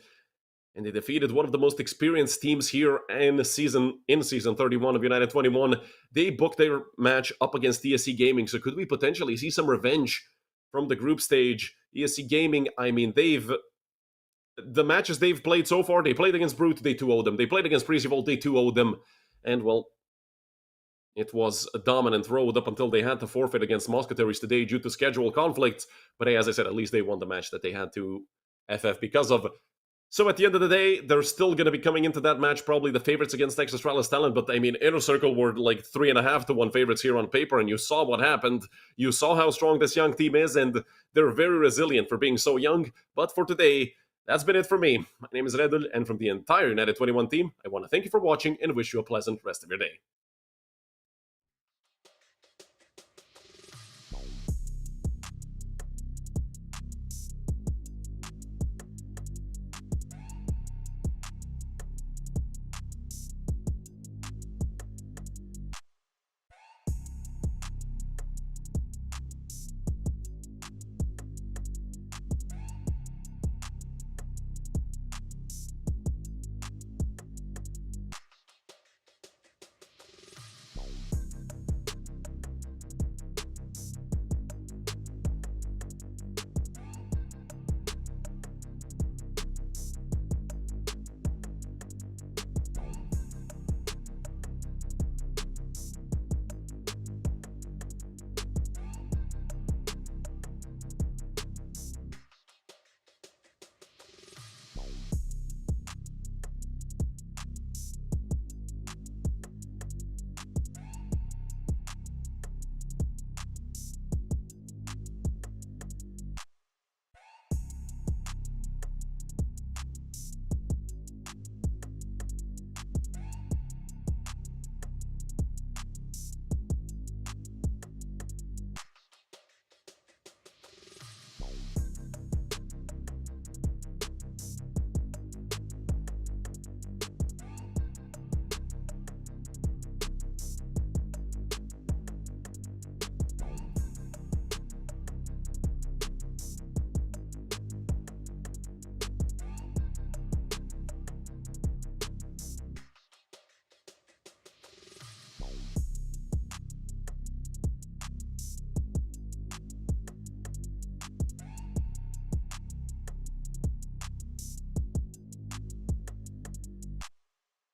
And they defeated one of the most experienced teams here in season 31 of United21. They booked their match up against ESC Gaming. So could we potentially see some revenge from the group stage? ESC Gaming, I mean, the matches they've played so far, they played against Brute, they 2-0'd them. They played against Precival, they 2-0'd them. And, well, it was a dominant road up until they had to forfeit against Musketeers today due to schedule conflicts. But hey, as I said, at least they won the match that they had to FF because of. So at the end of the day, they're still going to be coming into that match probably the favorites against ex-Astralis Talent, but I mean, Inner Circle were like 3.5 to 1 favorites here on paper, and you saw what happened. You saw how strong this young team is, and they're very resilient for being so young. But for today, that's been it for me. My name is Redul, and from the entire United21 team, I want to thank you for watching and wish you a pleasant rest of your day.